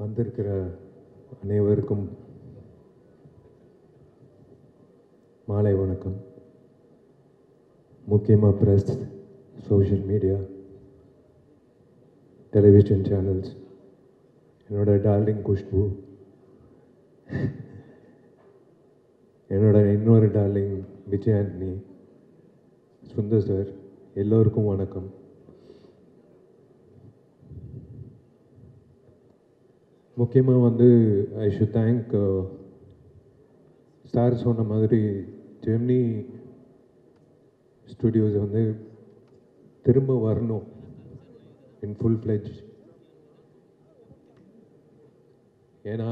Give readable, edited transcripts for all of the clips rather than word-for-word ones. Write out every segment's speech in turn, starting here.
வந்திருக்கிற அனைவருக்கும் மாலை வணக்கம். முக்கியமாக press, social media, television channels, என்னோட டார்லிங் குஷ்பு, என்னோட இன்னொரு டார்லிங் விஜய் ஆண்டனி, சுந்தர் சார், எல்லோருக்கும் வணக்கம். முக்கியமாக ஐ ஷுட் தேங்க் சார் சொன்ன மாதிரி ஜெமினி ஸ்டுடியோஸ் திரும்ப வரணும் இன் ஃபுல் ஃப்ளெஜ். ஏன்னா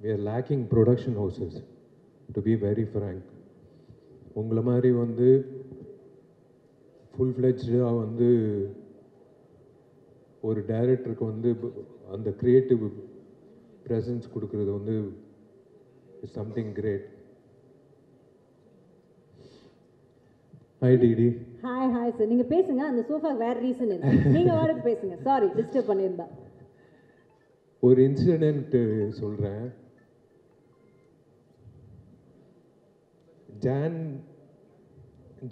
we are lacking production houses, to be very frank. உங்களை மாதிரி ஃபுல் ஃப்ளெஜ்டாக ஒரு டைரக்டருக்கு அந்த க்ரியேட்டிவ் ப்ரெசன்ஸ் கொடுக்குறது is something great. Hi DD. Hi sir, நீங்கள் பேசுங்க. அந்த சோஃபா வேற ரீசன் இல்லை, நீங்கள் வாடகை பேசுங்க. சாரி டிஸ்டர்ப் பண்ணியிருந்தா. ஒரு இன்சிடென்ட் சொல்கிறேன்.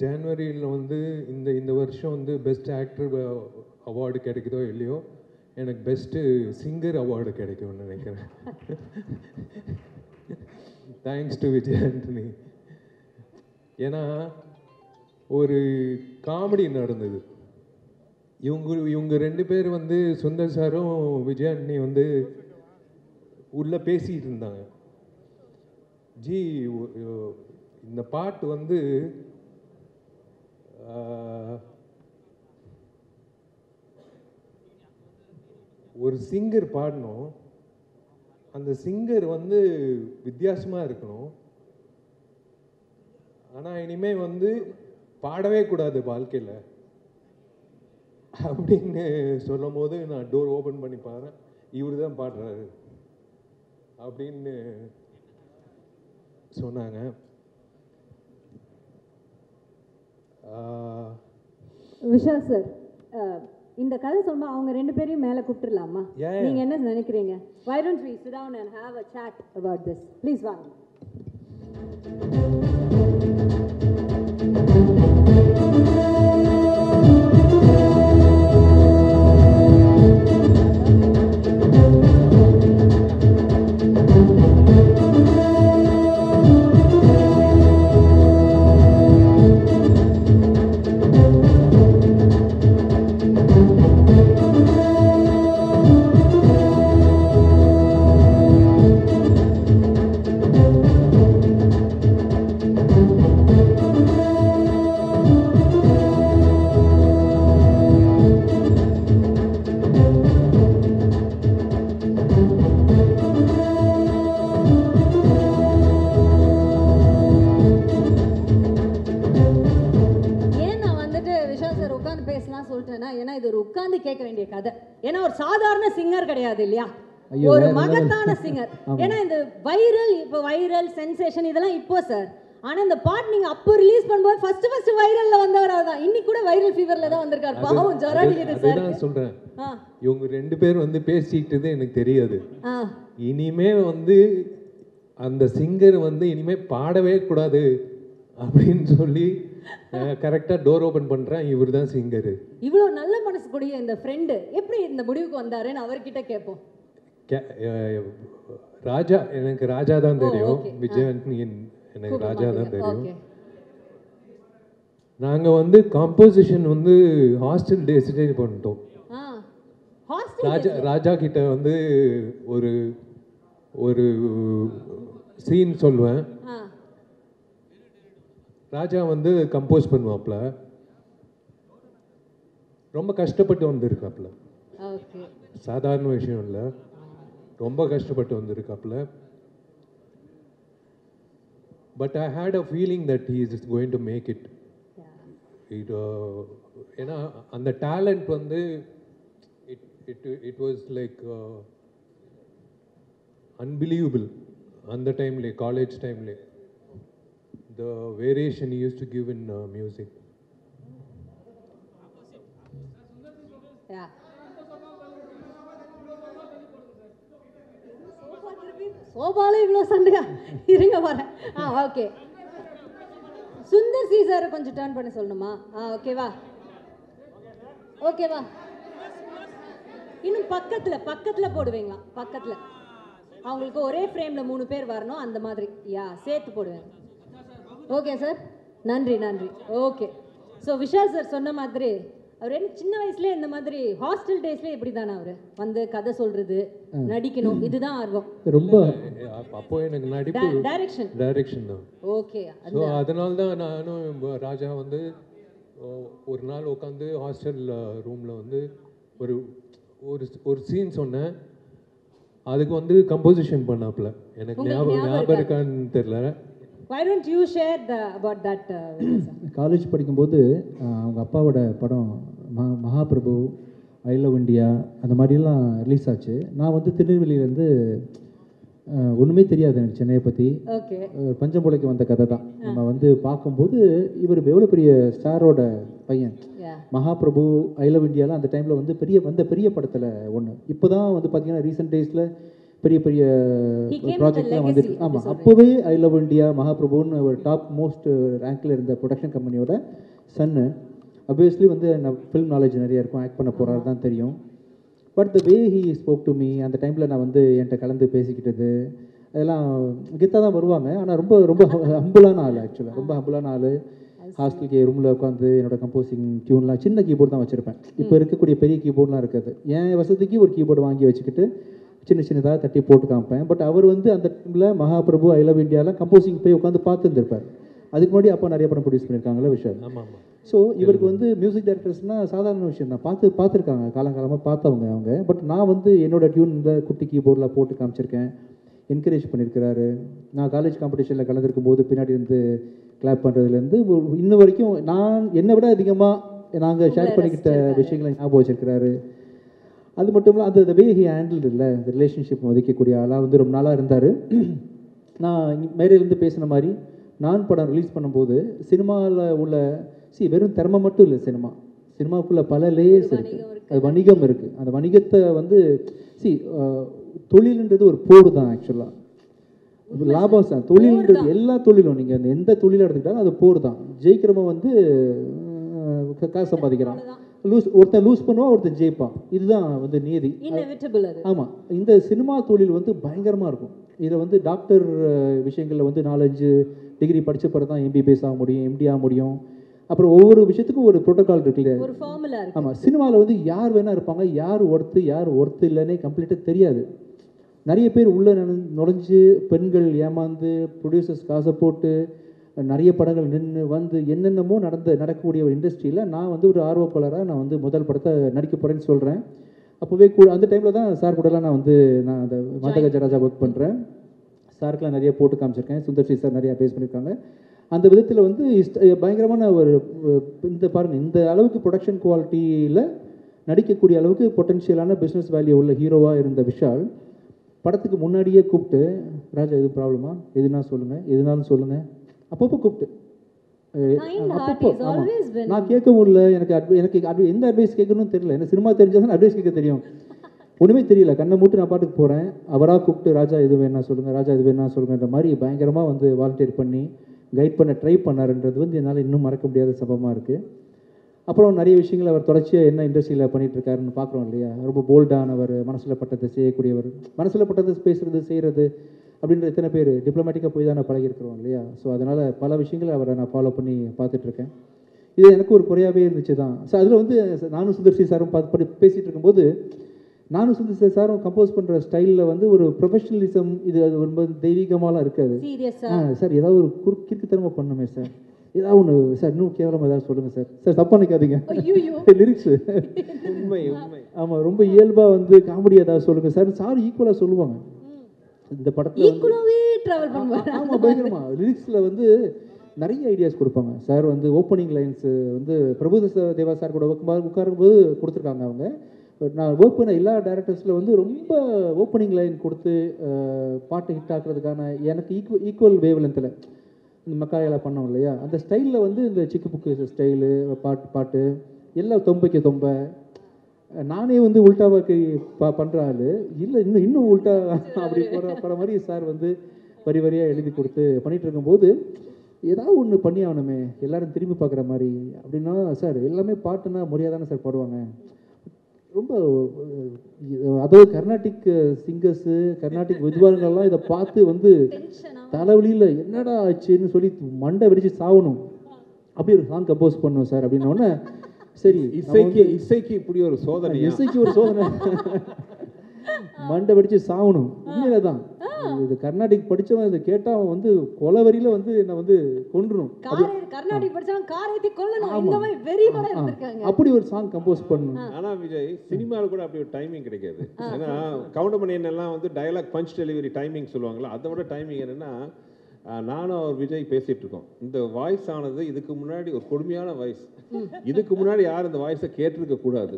ஜான்வரியில் இந்த வருஷம் பெஸ்ட் ஆக்டர் அவார்டு கிடைக்குதோ இல்லையோ, எனக்கு பெஸ்ட்டு சிங்கர் அவார்டு கிடைக்கும்னு நினைக்கிறேன். Thanks to Vijay Antony. ஏன்னா ஒரு காமெடி நடந்தது. இவங்க ரெண்டு பேர் சுந்தர் சாரும் விஜய் ஆண்டனி உள்ளே பேசிகிட்டு இருந்தாங்க. ஜி, இந்த பாட்டு ஒரு சிங்கர் பாடணும், அந்த சிங்கர் வித்தியாசமாக இருக்கணும், ஆனால் இனிமேல் பாடவே கூடாது வாழ்க்கையில் அப்படின்னு சொல்லும் போது நான் டோர் ஓப்பன் பண்ணி பாருறேன், இவர் தான் பாடுறாரு அப்படின்னு சொன்னாங்க. விஷால் சார், இந்த கதை சொல்லும்போது அவங்க ரெண்டு பேரையும் மேலே கூப்பிட்டுடலாமா? நீங்கள் என்ன நினைக்கிறீங்க? Why don't we sit down and have a chat about this? Please வாங்க. கேட்க வேண்டிய கதை. ஏன்னா ஒரு சாதாரண சிங்கர் கிடையாது இல்லையா, ஒரு மகத்தான சிங்கர். ஏன்னா இந்த வைரல் சென்சேஷன் இதெல்லாம் இப்போ சார். ஆனா இந்த பாட்டு நீங்க அப்போ ரிலீஸ் பண்ணும்போது ஃபர்ஸ்ட் வைரல்ல வந்தவர் தான். இன்னைக்கு கூட வைரல் ஃபீவர்ல தான் வந்திருக்காரு. பாவம் ஜராடிக்குது சார். நான் சொல்றேன், இவங்க ரெண்டு பேர் பேசிக்கிட்டது எனக்கு தெரியாது. இனிமே அந்த சிங்கர் இனிமே பாடவே கூடாது அப்படின்னு சொல்லி கரெக்டாக டோர் ஓப்பன் பண்ணுறேன், இவர் தான் சிங்கரு. இவ்வளோ நல்ல மனசு கூடிய இந்த ஃப்ரெண்டு எப்படி இந்த முடிவுக்கு வந்தாருன்னு அவர்கிட்ட கேட்போம். ராஜா, எனக்கு ராஜா தான் தெரியும். விஜய் ஆண்டனி எனக்கு ராஜா தான் தெரியும். நாங்கள் காம்போசிஷன் ஹாஸ்டல் டேஸ்டே பண்ணிட்டோம். ராஜா கிட்ட ஒரு ஒரு சீன் சொல்லுவேன், ராஜா கம்போஸ் பண்ணுவாப்ல. ரொம்ப கஷ்டப்பட்டு வந்திருக்காப்ல, சாதாரண விஷயம் இல்லை, ரொம்ப கஷ்டப்பட்டு வந்திருக்காப்ல. But I had a feeling that he is going to make it. ஏன்னா அந்த talent it was like unbelievable. அந்த டைம்லே, காலேஜ் டைம்லே, the variation he used to give in music. Yeah. சோபாலே இவ்வளோ சண்டையா? இருங்க வரேன். ஓகே. சுந்தர் சி சாரை கொஞ்சம் டர்ன் பண்ண சொல்லணுமா? ஓகேவா? ஓகேவா? இன்னும் பக்கத்தில் போடுவீங்களா? பக்கத்தில் அவங்களுக்கு ஒரே ஃப்ரேமில் 3 பேர் வரணும், அந்த மாதிரி. சேர்த்து போடுவேன். ஓகே சார், நன்றி. ஓகே. ஸோ விஷால் சார் சொன்ன மாதிரி அவர் என்ன சின்ன வயசுலேயே இந்த மாதிரி ஹாஸ்டல் டேஸ்லேயே இப்படி தானே அவர் வந்து கதை சொல்கிறது, நடிக்கணும், இதுதான் ஆர்வம் ரொம்ப. அப்போ எனக்கு நடிப்பு டைரக்ஷன் தான். ஓகே. ஸோ அதனால தான் நானும் ராஜா வந்து ஒரு நாள் உட்காந்து ஹாஸ்டல் ரூமில் வந்து ஒரு ஒரு சீன் சொன்னேன். அதுக்கு வந்து கம்போசிஷன் பண்ணாப்புல. எனக்கு ஞாபகம் இருக்கான்னு தெரியல. Why don't you share about that? College படிக்கும்போது அவங்க அப்பாவோட படம் மகாபிரபு, ஐ லவ் இண்டியா அந்த மாதிரிலாம் ரிலீஸ் ஆச்சு. நான் வந்து திருநெல்வேலியிலேருந்து ஒன்றுமே தெரியாது எனக்கு சென்னையை பற்றி. பஞ்சம்புலைக்கு வந்த கதை தான். நம்ம வந்து பார்க்கும்போது இவர் எவ்வளோ பெரிய ஸ்டாரோட பையன். மகாபிரபு, ஐ லவ் இண்டியாலாம் அந்த டைமில் வந்து பெரிய படத்தில் ஒன்று. இப்போ தான் வந்து பார்த்தீங்கன்னா ரீசெண்ட் டேஸில் பெரிய ப்ராஜெக்ட்லாம் வந்துட்டு. ஆமாம், அப்போவே ஐ லவ் இண்டியா, மகாபிரபுன்னு ஒரு டாப் மோஸ்ட் ரேங்கில் இருந்த ப்ரொடக்ஷன் கம்பெனியோட சன்னு. அப்வியஸ்லி வந்து நான் ஃபில்ம் நாலேஜ் நிறையா இருக்கும், ஆக்ட் பண்ண போகிறாரு தான் தெரியும். But the way he spoke to me, அந்த டைமில் நான் வந்து என்கிட்ட கலந்து பேசிக்கிட்டது அதெல்லாம் கெத்தாக தான் வருவாங்க. ஆனால் ரொம்ப ஹம்புளான ஆள். ஆக்சுவலாக ரொம்ப ஹம்புளான ஆள். ஹாஸ்டலுக்கு ரூமில் உட்காந்து என்னோடய கம்போசிங் டியூன்லாம் சின்ன கீபோர்டு தான் வச்சுருப்பேன். இப்போ இருக்கக்கூடிய பெரிய கீபோர்ட்லாம் இருக்காது. என் வசதிக்கு ஒரு கீபோர்டு வாங்கி வச்சுக்கிட்டு சின்னதாக தட்டி போட்டு காமிப்பேன். பட் அவர் வந்து அந்த டைமில் மகாபிரபு, ஐ லவ் இண்டியாவில் கம்போசிங் போய் உட்காந்து பார்த்துருந்துருப்பார். அதுக்கு முன்னாடி அப்போ நிறைய படம் ப்ரொடியூஸ் பண்ணியிருக்காங்களே விஷயம். ஸோ இவருக்கு வந்து மியூசிக் டைரக்டர்ஸ்னால் சாதாரண விஷயம் தான். பார்த்துருக்காங்க, காலங்காலமாக பார்த்தவங்க அவங்க. பட் நான் வந்து என்னோடய டியூன் இந்த குட்டி கீபோர்டில் போட்டு காமிச்சிருக்கேன், என்கரேஜ் பண்ணியிருக்கிறாரு. நான் காலேஜ் காம்படிஷனில் கலந்துருக்கும் போது பின்னாடி இருந்து கிளாப் பண்ணுறதுலேருந்து இன்ன வரைக்கும் நான் என்னை விட அதிகமாக நாங்கள் ஷேர் பண்ணிக்கிட்ட விஷயங்களை ஞாபகம் வச்சிருக்கிறாரு. அது மட்டும் இல்லை, அந்த வே ஹி ஹேண்டில் இல்லை, இந்த ரிலேஷன்ஷிப் மதிக்கக்கூடிய ஆளாக வந்து ரொம்ப நாளாக இருந்தார். நான் மேடையிலேருந்து பேசின மாதிரி நான் படம் ரிலீஸ் பண்ணும்போது சினிமாவில் உள்ள வெறும் திறமை மட்டும் இல்லை, சினிமாவுக்குள்ளே பல லேயர்ஸ் இருக்குது, அது வணிகம் இருக்குது. அந்த வணிகத்தை வந்து தொழில்ன்றது ஒரு போடு தான். ஆக்சுவலாக லாபம் தான் தொழில்ன்றது. எல்லா தொழிலும் நீங்கள் அந்த எந்த தொழிலை எடுத்துக்கிட்டாலும் அது போர் தான். ஜெயிக்கிறவன் வந்து காசு சம்பாதிக்கிறான், ஒருத்தன் லூஸ் பண்ணுவான், ஒருத்தன் ஜெயிப்பான். இதுதான் வந்து நீதி. ஆமாம், இந்த சினிமா தொழில் வந்து பயங்கரமாக இருக்கும். இதில் வந்து டாக்டர் விஷயங்களில் வந்து 4-5 டிகிரி படித்த பிறகு தான் MBBS ஆக முடியும், MD ஆக முடியும். அப்புறம் ஒவ்வொரு விஷயத்துக்கும் ஒரு ப்ரோட்டோகால் இருக்குல்ல. ஆமாம், சினிமாவில் வந்து யார் வேணா இருப்பாங்க, யார் ஒர்த்து இல்லைன்னே கம்ப்ளீட்டாக தெரியாது. நிறைய பேர் உள்ளே நுழைஞ்சு பெண்கள் ஏமாந்து ப்ரொடியூசர்ஸ் காசை போட்டு நிறைய படங்கள் நின்று வந்து என்னென்னமோ நடக்கக்கூடிய ஒரு இண்டஸ்ட்ரியில் நான் வந்து ஒரு ஆர்வப்பாளராக நான் வந்து முதல் படத்தை நடிக்க போகிறேன்னு சொல்கிறேன். அப்போவே அந்த டைமில் தான் சார் கூடலாம் நான் அந்த மந்தகஜராஜா ஒர்க் பண்ணுறேன். சாருக்கெலாம் நிறைய போட்டு காமிச்சிருக்கேன். சுந்தர் சி சார் நிறையா பேஸ் பண்ணியிருக்காங்க. அந்த விதத்தில் வந்து பயங்கரமான ஒரு இந்த பாருங்கள், இந்த அளவுக்கு ப்ரொடக்ஷன் குவாலிட்டியில் நடிக்கக்கூடிய அளவுக்கு பொட்டன்ஷியலான பிஸ்னஸ் வேல்யூ உள்ள ஹீரோவாக இருந்த விஷால் படத்துக்கு முன்னாடியே கூப்பிட்டு, ராஜா எதுவும் ப்ராப்ளமா, எதுனாலும் சொல்லுங்கள் அப்பப்போ கூப்பிட்டு நான் கேட்க முடியல. எனக்கு எந்த அட்வைஸ் கேட்கணும்னு தெரியல. எனக்கு சினிமா தெரிஞ்சால் அட்வைஸ் கேட்க தெரியும், ஒன்றுமே தெரியல. கண்ணை மூட்டு நான் பாட்டுக்கு போகிறேன். அவராக கூப்பிட்டு ராஜா இது வேணா சொல்லுங்கன்ற மாதிரி பயங்கரமாக வந்து வாலண்டியர் பண்ணி கைட் பண்ண ட்ரை பண்ணாருன்றது வந்து என்னால் இன்னும் மறக்க முடியாத சம்பவமாக இருக்குது. அப்புறம் நிறைய விஷயங்கள் அவர் தொடர்ச்சியாக என்ன இண்டஸ்ட்ரியில் பண்ணிகிட்ருக்காருன்னு பார்க்குறோம் இல்லையா. ரொம்ப போல்டானவர், மனசில் பட்டதை செய்யக்கூடியவர், மனசில் பட்டதை பேசுகிறது செய்கிறது அப்படின்ற எத்தனை பேர் டிப்ளமேட்டிக்காக போய் தான் நான் பழகிருக்கிறோம் இல்லையா. ஸோ அதனால் பல விஷயங்களை அவரை நான் ஃபாலோ பண்ணி பார்த்துட்ருக்கேன். இது எனக்கு ஒரு குறையாகவே இருந்துச்சு தான். ஸோ அதில் வந்து நானும் சுந்தர் சி சாரும் பேசிகிட்டு இருக்கும்போது நானும் சுந்தர் சி சாரும் கம்போஸ் பண்ணுற ஸ்டைலில் வந்து ஒரு ப்ரொஃபஷனலிசம், இது அது ரொம்ப தெய்வீகமாலாம் இருக்காது. சார் ஏதாவது ஒரு கிறுக்குத்தனமாக பண்ணுமே சார், ஏதாவது ஒன்று சார், இன்னும் கேவலமாக ஏதாவது சொல்லுங்கள் சார் தப்பாக நினைக்காதீங்க, லிரிக்ஸு உண்மை. ஆமாம், ரொம்ப இயல்பாக வந்து காமெடி ஏதாவது சொல்லுங்கள் சார் ஈக்குவலாக சொல்லுவாங்க. இந்த படத்தில் ஆமாம் பயங்கரமா லிரிக்ஸில் வந்து நிறைய ஐடியாஸ் கொடுப்பாங்க சார். வந்து ஓப்பனிங் லைன்ஸு வந்து பிரபு தேவா சார் கூட உட்காரும்போது கொடுத்துருக்காங்க. அவங்க நான் ஒர்க் பண்ண எல்லா டேரக்டர்ஸில் வந்து ரொம்ப ஓப்பனிங் லைன் கொடுத்து பாட்டு ஹிட் ஆக்குறதுக்கான எனக்கு ஈக்குவல் வேவ் லென்த்தில் இந்த மக்காயெல்லாம் பண்ணோம் இல்லையா, அந்த ஸ்டைலில் வந்து இந்த சிக்கு புக்கு ஸ்டைலு பாட்டு எல்லாம் தொம்பைக்கு தொம்பை நானே வந்து உல்டாவா பண்ணுற ஆள் இல்லை, இன்னும் உல்டா அப்படி போகிற மாதிரி சார் வந்து வரி வரியாக எழுதி கொடுத்து பண்ணிகிட்டு இருக்கும்போது ஏதாவது ஒன்று பண்ணி ஆகணுமே, எல்லாரும் திரும்பி பார்க்குற மாதிரி அப்படின்னா, சார் எல்லாமே பாட்டுன்னா முறையாக தானே சார் பாடுவாங்க. ரொம்ப அதாவது கர்நாடிக் சிங்கர்ஸு, கர்நாடிக் வித்வான்கள்லாம் இதை பார்த்து வந்து தலைவலியில் என்னடா ஆச்சுன்னு சொல்லி மண்டை வெடிச்சு சாகணும். அப்படி ஒரு சாங் கம்போஸ் பண்ணுவோம் சார் அப்படின்னோடனே, சரி இசைக்கு இப்படி ஒரு சோதனை, இசைக்கு ஒரு சோதனை, மண்டை வெடிச்சு சாகணும். உண்மையில தான் இது கர்நாடிக் படிச்சவன் இதை கேட்டா அவன் வந்து கொலவரியில வந்து என்ன வந்து கொன்றும். கர்நாடிக் படிச்சவன் காரேத்தி கொல்லணும், இந்த மாதிரி வெறியோட இருந்திருக்காங்க. அப்படி ஒரு சாங் கம்போஸ் பண்ணணும். ஆனா விஜய் சினிமாவில் கூட அப்படி ஒரு டைமிங் கிடைக்காது. ஏன்னா கவுண்டமணி எல்லாம் வந்து டயலாக் பஞ்ச் டெலிவரி டைமிங் சொல்லுவாங்களா, அதை விட டைமிங் என்னன்னா, நானும் அவர் விஜய் பேசிட்டு இருக்கோம். இந்த வாய்ஸ் ஆனது இதுக்கு முன்னாடி ஒரு கொடுமையான வாய்ஸ். இதுக்கு முன்னாடி யாரும் இந்த வாய்ஸை கேட்டிருக்க கூடாது,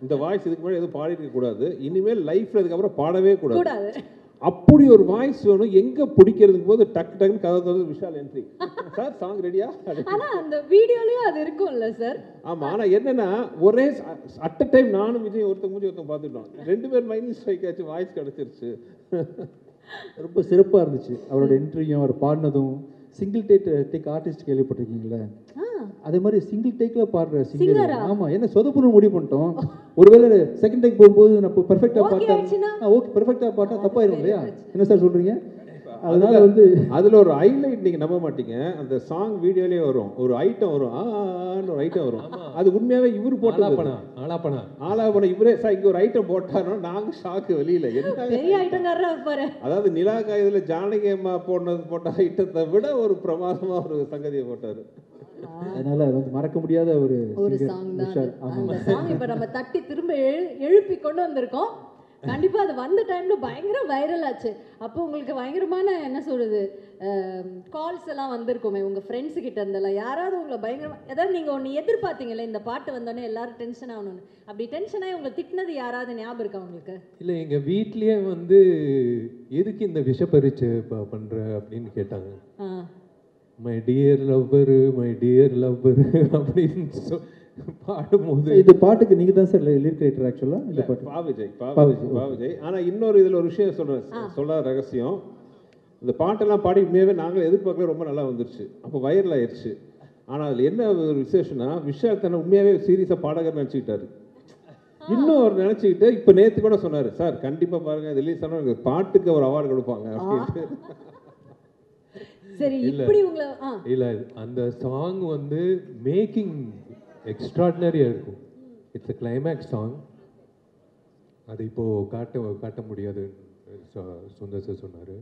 இந்த வாய்ஸ் இதுக்கு முன்னாடி எதுவும் பாடி இருக்க கூடாது, இனிமேல் லைஃப்ல இதுக்கப்புறம் பாடவே கூடாது. அப்படி ஒரு வாய்ஸ் வேணும். எங்க பிடிக்கிறதுக்கு போது டக் டக்குன்னு கதை தவிர விஷால் என்ட்ரி, சார் சாங் ரெடியா? ஆனா அந்த வீடியோலயும் அது இருக்கும்ல சார். ஆமா, ஆனா என்னன்னா ஒரே அட் அ டைம் நானும் விஜய் ஒருத்தங்க மூஞ்சி ஒருத்தங்க பார்த்துட்டோம், 2 பேர் மைண்ட் ஸ்ட்ரைக் ஆச்சு, வாய்ஸ் கிடைச்சிருச்சு. ரொம்ப சிறப்பாக இருந்துச்சு அவரோட இன்டர்வியூ, அவர் பாடினதும். சிங்கிள் டேக் ஆர்டிஸ்ட் கேள்விப்பட்டிருக்கீங்களா? அதே மாதிரி சிங்கிள் டேக்ல பாடுற சிங்கர். ஆமா, என்ன சொதப்புன்னு முடிவு பண்ணிட்டோம். ஒருவேளை செகண்ட் டேக் போகும்போது நம்ம பெர்ஃபெக்டா பாட்டா, ஓகே பெர்ஃபெக்டா பாட்டா தப்பாயிரும் இல்லையா? என்ன சார் சொல்றீங்க? அதனால வந்து அதுல ஒரு ஹைலைட் நீங்க நம்ப மாட்டீங்க, அந்த சாங் வீடியோலயே வரும் ஒரு ஐட்டம் வரும், ஒரு ஐட்டம் வரும். அது உண்மையாவே இவரு போட்டது, ஆலாபனா இவரே சார் இங்க ஒரு ஐட்டம் போட்டாரோ, நாங்க ஷாக்கு வெளியில என்ன பெரிய ஐட்டம்காரரா இருப்பாரு. அதாவது நிலா காயத்துல ஜானகி அம்மா போட்ட ஐட்டத்தை விட ஒரு பிரமாதமா ஒரு சங்கதியை போட்டாரு. அதனால வந்து மறக்க முடியாத ஒரு சாங் தான் அந்த சாங். இப்ப நம்ம தட்டி திரும்ப எழுப்பி கொண்டு வந்திருக்கோம். கண்டிப்பா அது வந்த டைம்ல பயங்கர வைரல் ஆச்சு. அப்போ உங்களுக்கு பயங்கரமான என்ன சொல்றது கால்ஸ் எல்லாம் வந்திருக்குமே உங்க ஃப்ரெண்ட்ஸ் கிட்ட இருந்தெல்லாம். யாராவது உங்களை பயங்கரமா ஏதாவது நீங்க ஒன்று எதிர்பார்த்தீங்களே, இந்த பாட்டு வந்தோடனே எல்லாரும் டென்ஷன் ஆகணும்னு, அப்படி டென்ஷன் ஆகி உங்களை திட்டினது யாராவது ஞாபகம் இருக்கா உங்களுக்கு? இல்லை, எங்கள் வீட்லேயே வந்து எதுக்கு இந்த விஷ பரீட்சை பண்ணுற அப்படின்னு கேட்டாங்க. மை டியர் லவ்வரு அப்படின்னு பாடும்போது, இந்த பாட்டுக்கு நீங்க தான் சார் லிரிக் ரைட்டர் ஆக்சுவலா? இந்த பாட்டு பாவிஜய். ஆனா இன்னொரு இதுல ஒரு விஷயம் சொல்ல ரகசியம், இந்த பாட்டெல்லாம் பாடி உண்மையாவே நாங்களும் எதிர்பார்க்கல, ரொம்ப நல்லா வந்துருச்சு, அப்போ வைரல் ஆயிடுச்சு. ஆனா அதுல என்ன ஒரு விசேஷம்னா, விஷால் தன்னை உண்மையாவே சீரியஸா பாடகர் நினைச்சுக்கிட்டாரு. இன்னும் அவர் நினைச்சுக்கிட்டு இப்ப நேத்து கூட சொன்னாரு, சார் கண்டிப்பா பாருங்க ரிலீஸ் ஆனா பாட்டுக்கு ஒரு அவார்டு கொடுப்பாங்க அப்படின்ட்டு. சரி, இப்படி உங்களை இல்ல அந்த சாங் வந்து மேக்கிங் எக்ஸ்ட்ராடினரியா இருக்கும். It's a climax song. அது இப்போ காட்ட முடியாது சுந்தர் சார் சொன்னாரு.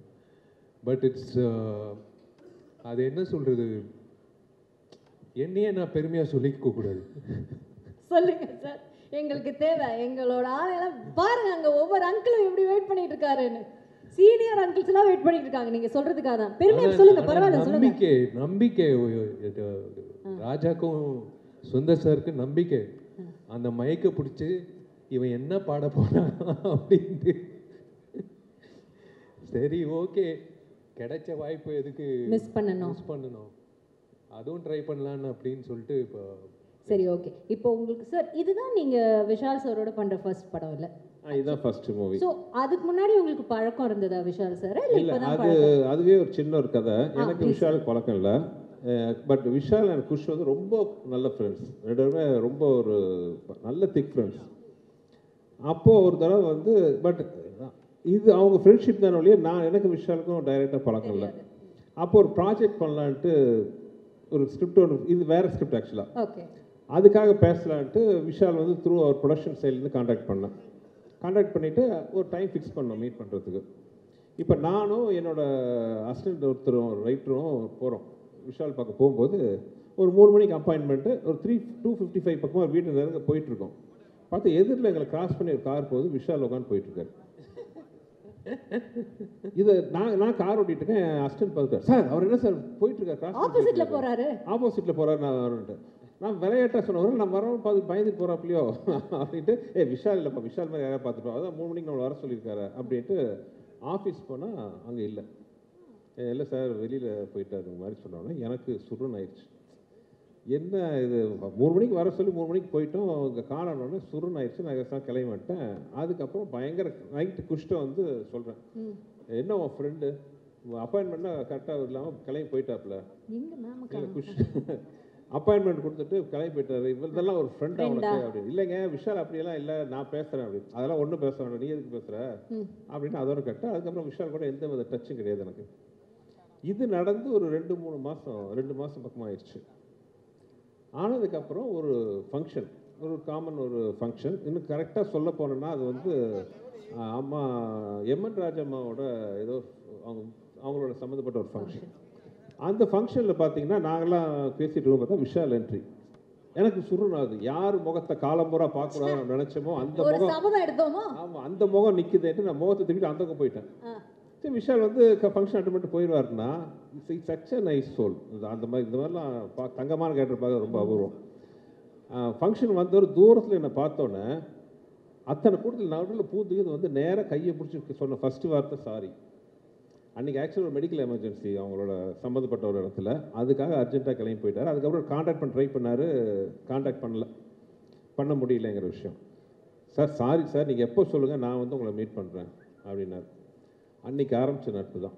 பட் இட்ஸ் அது என்ன சொல்றது, என்னையே நான் பெருமையா சொல்லிக்க கூடாது. சொல்லுங்க சார், எங்களுக்கு தேவை. எங்களோட ஆளெல்லாம் பாருங்க, அங்க ஒவ்வொரு அங்கிளும் எப்படி வெயிட் பண்ணிட்டு இருக்காருன்னு. சீனியர் அங்கிள்ஸ் எல்லாம் வெயிட் பண்ணிட்டு இருக்காங்க நீங்க சொல்றதுக்காக தான். பெருமையா சொல்லுங்க, பரவாயில்ல சொல்லுங்க. நம்பிக்கை ராஜாக்கும் சுந்தர் சாருக்கு நம்பிக்கை. அந்த மைக்கை பிடிச்சி இவன் என்ன பாட போறான் அப்படின்ட்டு. சரி ஓகே, கிடைச்ச வாய்ப்பு எதுக்கு மிஸ் பண்ணணும், அதுவும் ட்ரை பண்ணலான்னு அப்படின்னு சொல்லிட்டு இப்போ. சரி ஓகே, இப்போ உங்களுக்கு சார் இதுதான் நீங்க விஷால் சாரோட பண்ற ஃபர்ஸ்ட் படம் இல்ல? இதுதான் ஃபர்ஸ்ட் மூவி. சோ அதுக்கு முன்னாடி உங்களுக்கு பழக்கம் இருந்ததா விஷால் சார்? இல்ல, அதுவே ஒரு சின்ன ஒரு கதை. எனக்கு விஷாலுக்கு பழக்கம் இல்லை. பட் விஷால் அண்ட் குஷ் வந்து ரொம்ப நல்ல ஃப்ரெண்ட்ஸ், 2 பேருமே ரொம்ப ஒரு நல்ல திக் ஃப்ரெண்ட்ஸ். அப்போது ஒரு தடவை வந்து பட் இது அவங்க ஃப்ரெண்ட்ஷிப் தானே ஒழிய எனக்கு விஷாலுக்கும் டைரெக்டாக பழக்கம் இல்லை. அப்போ ஒரு ப்ராஜெக்ட் பண்ணலான்ட்டு ஒரு ஸ்கிரிப்ட் ஒன்று, இது வேறு ஸ்கிரிப்ட் ஆக்சுவலாக, அதுக்காக பேசலான்ட்டு விஷால் வந்து த்ரூ அவர் ப்ரொடக்ஷன் சைட்லேருந்து கான்டாக்ட் பண்ணிவிட்டு ஒரு டைம் ஃபிக்ஸ் பண்ணோம் மீட் பண்ணுறதுக்கு. இப்போ நானும் என்னோட அசிஸ்டன்ட் ஒருத்தரும் ரைட்டரும் போகிறோம் விஷால் பார்க்க. போகும்போது ஒரு 3 மணிக்கு அப்பாயின்மெண்ட்டு, ஒரு 2:55 பக்கமாக ஒரு வீட்டு நெருங்க போயிட்டுருக்கோம். பார்த்து எதிரில் எங்களை கிராஸ் பண்ணி ஒரு கார் போகுது, விஷால் உட்காந்து போயிட்டுருக்காரு. இதை நான் கார் ஓட்டிட்டு இருக்கேன், என் அசிஸ்டன்ட் பார்த்துட்டார், சார் அவர் என்ன சார் போயிட்டுருக்காரு, ஆப்போசிட்டில் போகிறாரு நான் வரேன்ட்டு. நான் விளையாட்டாக சொன்னவரை நான் வரவும் பார்த்து பயந்துட்டு போகிறாப்பிலையோ அப்படின்ட்டு, விஷால் இல்லைப்பா, விஷால் மாதிரி யாராவது பார்த்துட்டோம், அதான் 3 மணிக்கு நம்மளை வர சொல்லியிருக்காரு அப்படின்ட்டு ஆஃபீஸ் போனால் அங்கே இல்லை சார் வெளியில் போயிட்டாரு மாதிரி சொன்னோன்னே எனக்கு சுருன்னு ஆயிடுச்சு. என்ன இது 3 மணிக்கு வர சொல்லி 3 மணிக்கு போயிட்டோம். அங்கே காணணுன்னு சுருன்னு ஆயிடுச்சு. நான் தான் கிளம்பி வந்துட்டேன். அதுக்கப்புறம் பயங்கர நைட்டு குஷ்டம் வந்து சொல்கிறேன், என்ன உன் ஃப்ரெண்டு அப்பாயின்மெண்ட்னா கரெக்டாக இல்லாமல் கிளம்பி போயிட்டாப்புல. இல்லை குஷ் அப்பாயின்மெண்ட் கொடுத்துட்டு கிளம்பி போயிட்டாரு. இவர்தெல்லாம் ஒரு ஃப்ரெண்ட் அவனுக்கு அப்படின்னு. இல்லைங்க விஷால் அப்படியெல்லாம் இல்லை, நான் பேசுகிறேன் அப்படின்னு. அதெல்லாம் ஒன்றும் பேச வேண்டாம், நீ எதுக்கு பேசுகிற அப்படின்னு அதோட கட்ட. அதுக்கப்புறம் விஷால் கூட எந்த வித டச்சும் கிடையாது எனக்கு. இது நடந்து ஒரு 2 மாதம் பக்கமாக ஆயிடுச்சு. ஆனதுக்கப்புறம் ஒரு ஃபங்க்ஷன், ஒரு காமன் ஒரு ஃபங்க்ஷன். இன்னும் கரெக்டாக சொல்ல போனோன்னா அது வந்து அம்மா எம்என் ராஜம்மாவோட ஏதோ அவங்களோட சம்மந்தப்பட்ட ஒரு ஃபங்க்ஷன். அந்த ஃபங்க்ஷனில் பார்த்தீங்கன்னா நாங்கள்லாம் பேசிகிட்டு இருக்கோம். பார்த்தா விஷால் என்ட்ரி. எனக்கு சுருனாது. யார் முகத்தை காலம்பூரா பார்க்கக்கூடாதுன்னு நினச்சோமோ அந்த முகம், ஆமாம் அந்த முகம் நிற்குதுன்ட்டு நான் முகத்தை தூக்கிட்டு அந்த பக்கம் போயிட்டேன். சரி விஷால் வந்து ஃபங்க்ஷன் அட்டன் பண்ணிட்டு போயிடுவாருன்னா it's such a nice soul. அந்த மாதிரி இந்த மாதிரிலாம் தங்கமான கேரக்டர் பார்க்க ரொம்ப அபூர்வம். ஃபங்க்ஷன் வந்த ஒரு தூரத்தில் என்னை பார்த்தோன்னே அத்தனை கூட்டத்தில் நடுவில் பூந்துக்கு வந்து நேராக கையை பிடிச்சி சொன்ன ஃபஸ்ட்டு வார்த்தை சாரி. அன்றைக்கி ஆக்சுவலாக ஒரு மெடிக்கல் எமர்ஜென்சி அவங்களோட சம்மந்தப்பட்ட ஒரு இடத்துல, அதுக்காக அர்ஜென்ட்டாக கிளம்பி போயிட்டார். அதுக்கப்புறம் காண்டாக்ட் பண்ண ட்ரை பண்ணார், காண்டாக்ட் பண்ண முடியலைங்கிற விஷயம். சார் சாரி சார், நீங்கள் எப்போ சொல்லுங்கள், நான் வந்து உங்களை மீட் பண்ணுறேன் அப்படின்னார். அன்றைக்கி ஆரம்பித்த நட்பு தான்.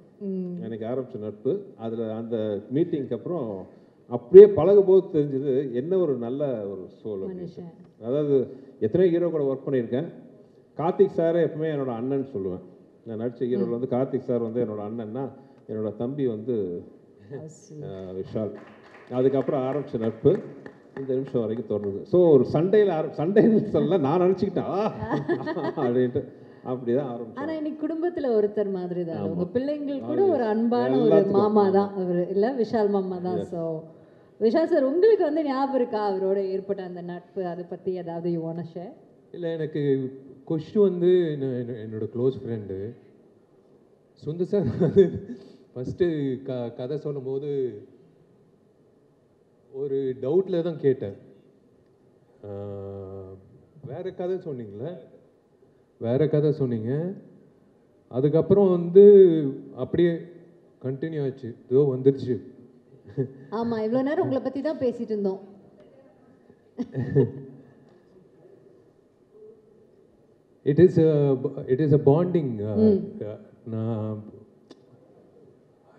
அன்றைக்கி ஆரம்பித்த நட்பு. அதில் அந்த மீட்டிங்க்கு அப்புறம் அப்படியே பழகும்போது தெரிஞ்சது என்ன ஒரு நல்ல ஒரு சோல் அப்படின்னு. அதாவது எத்தனையோ ஹீரோ கூட ஒர்க் பண்ணியிருக்கேன். கார்த்திக் சாரை எப்பவுமே என்னோட அண்ணன் சொல்லுவேன். நான் நடித்த ஹீரோவில் வந்து கார்த்திக் சார் வந்து என்னோட அண்ணன்னா, என்னோட தம்பி வந்து விஷால். அதுக்கப்புறம் ஆரம்பித்த நட்பு இந்த நிமிஷம் வரைக்கும் தொடருது. ஸோ ஒரு சண்டைன்னு சொல்ல நான் நினச்சிக்கிட்டேன் அப்படின்ட்டு அப்படிதான் ஆரம்பிச்சோம். ஆனா இன்னைக்கு குடும்பத்துல ஒருத்தர் மாதிரி தான். உங்க பிள்ளைங்கள் கூட ஒரு அன்பான ஒரு மாமா தான் அவர், இல்ல விஷால் மாமா தான். ஸோ விஷால் சார், உங்களுக்கு வந்து ஞாபகம் இருக்கா அவரோட ஏற்பட்ட அந்த நட்பு? அதை பத்தி ஏதாவது யூ வாண்ட் டு ஷேர்? இல்லை, எனக்கு கொஷ் வந்து என்னோட க்ளோஸ் ஃப்ரெண்டு சுந்தர் சார் வந்து ஃபஸ்ட்டு கதை சொல்லும்போது ஒரு டவுட்டில் தான் கேட்டேன். வேறு கதை சொன்னீங்களே, வேறு கதை சொன்னீங்க. அதுக்கப்புறம் வந்து அப்படியே கண்டினியூ ஆச்சு, ஏதோ வந்துடுச்சு. ஆமாம், இவ்வளோ நேரம் உங்களை பற்றி தான் பேசிட்டு இருந்தோம். It is a bonding.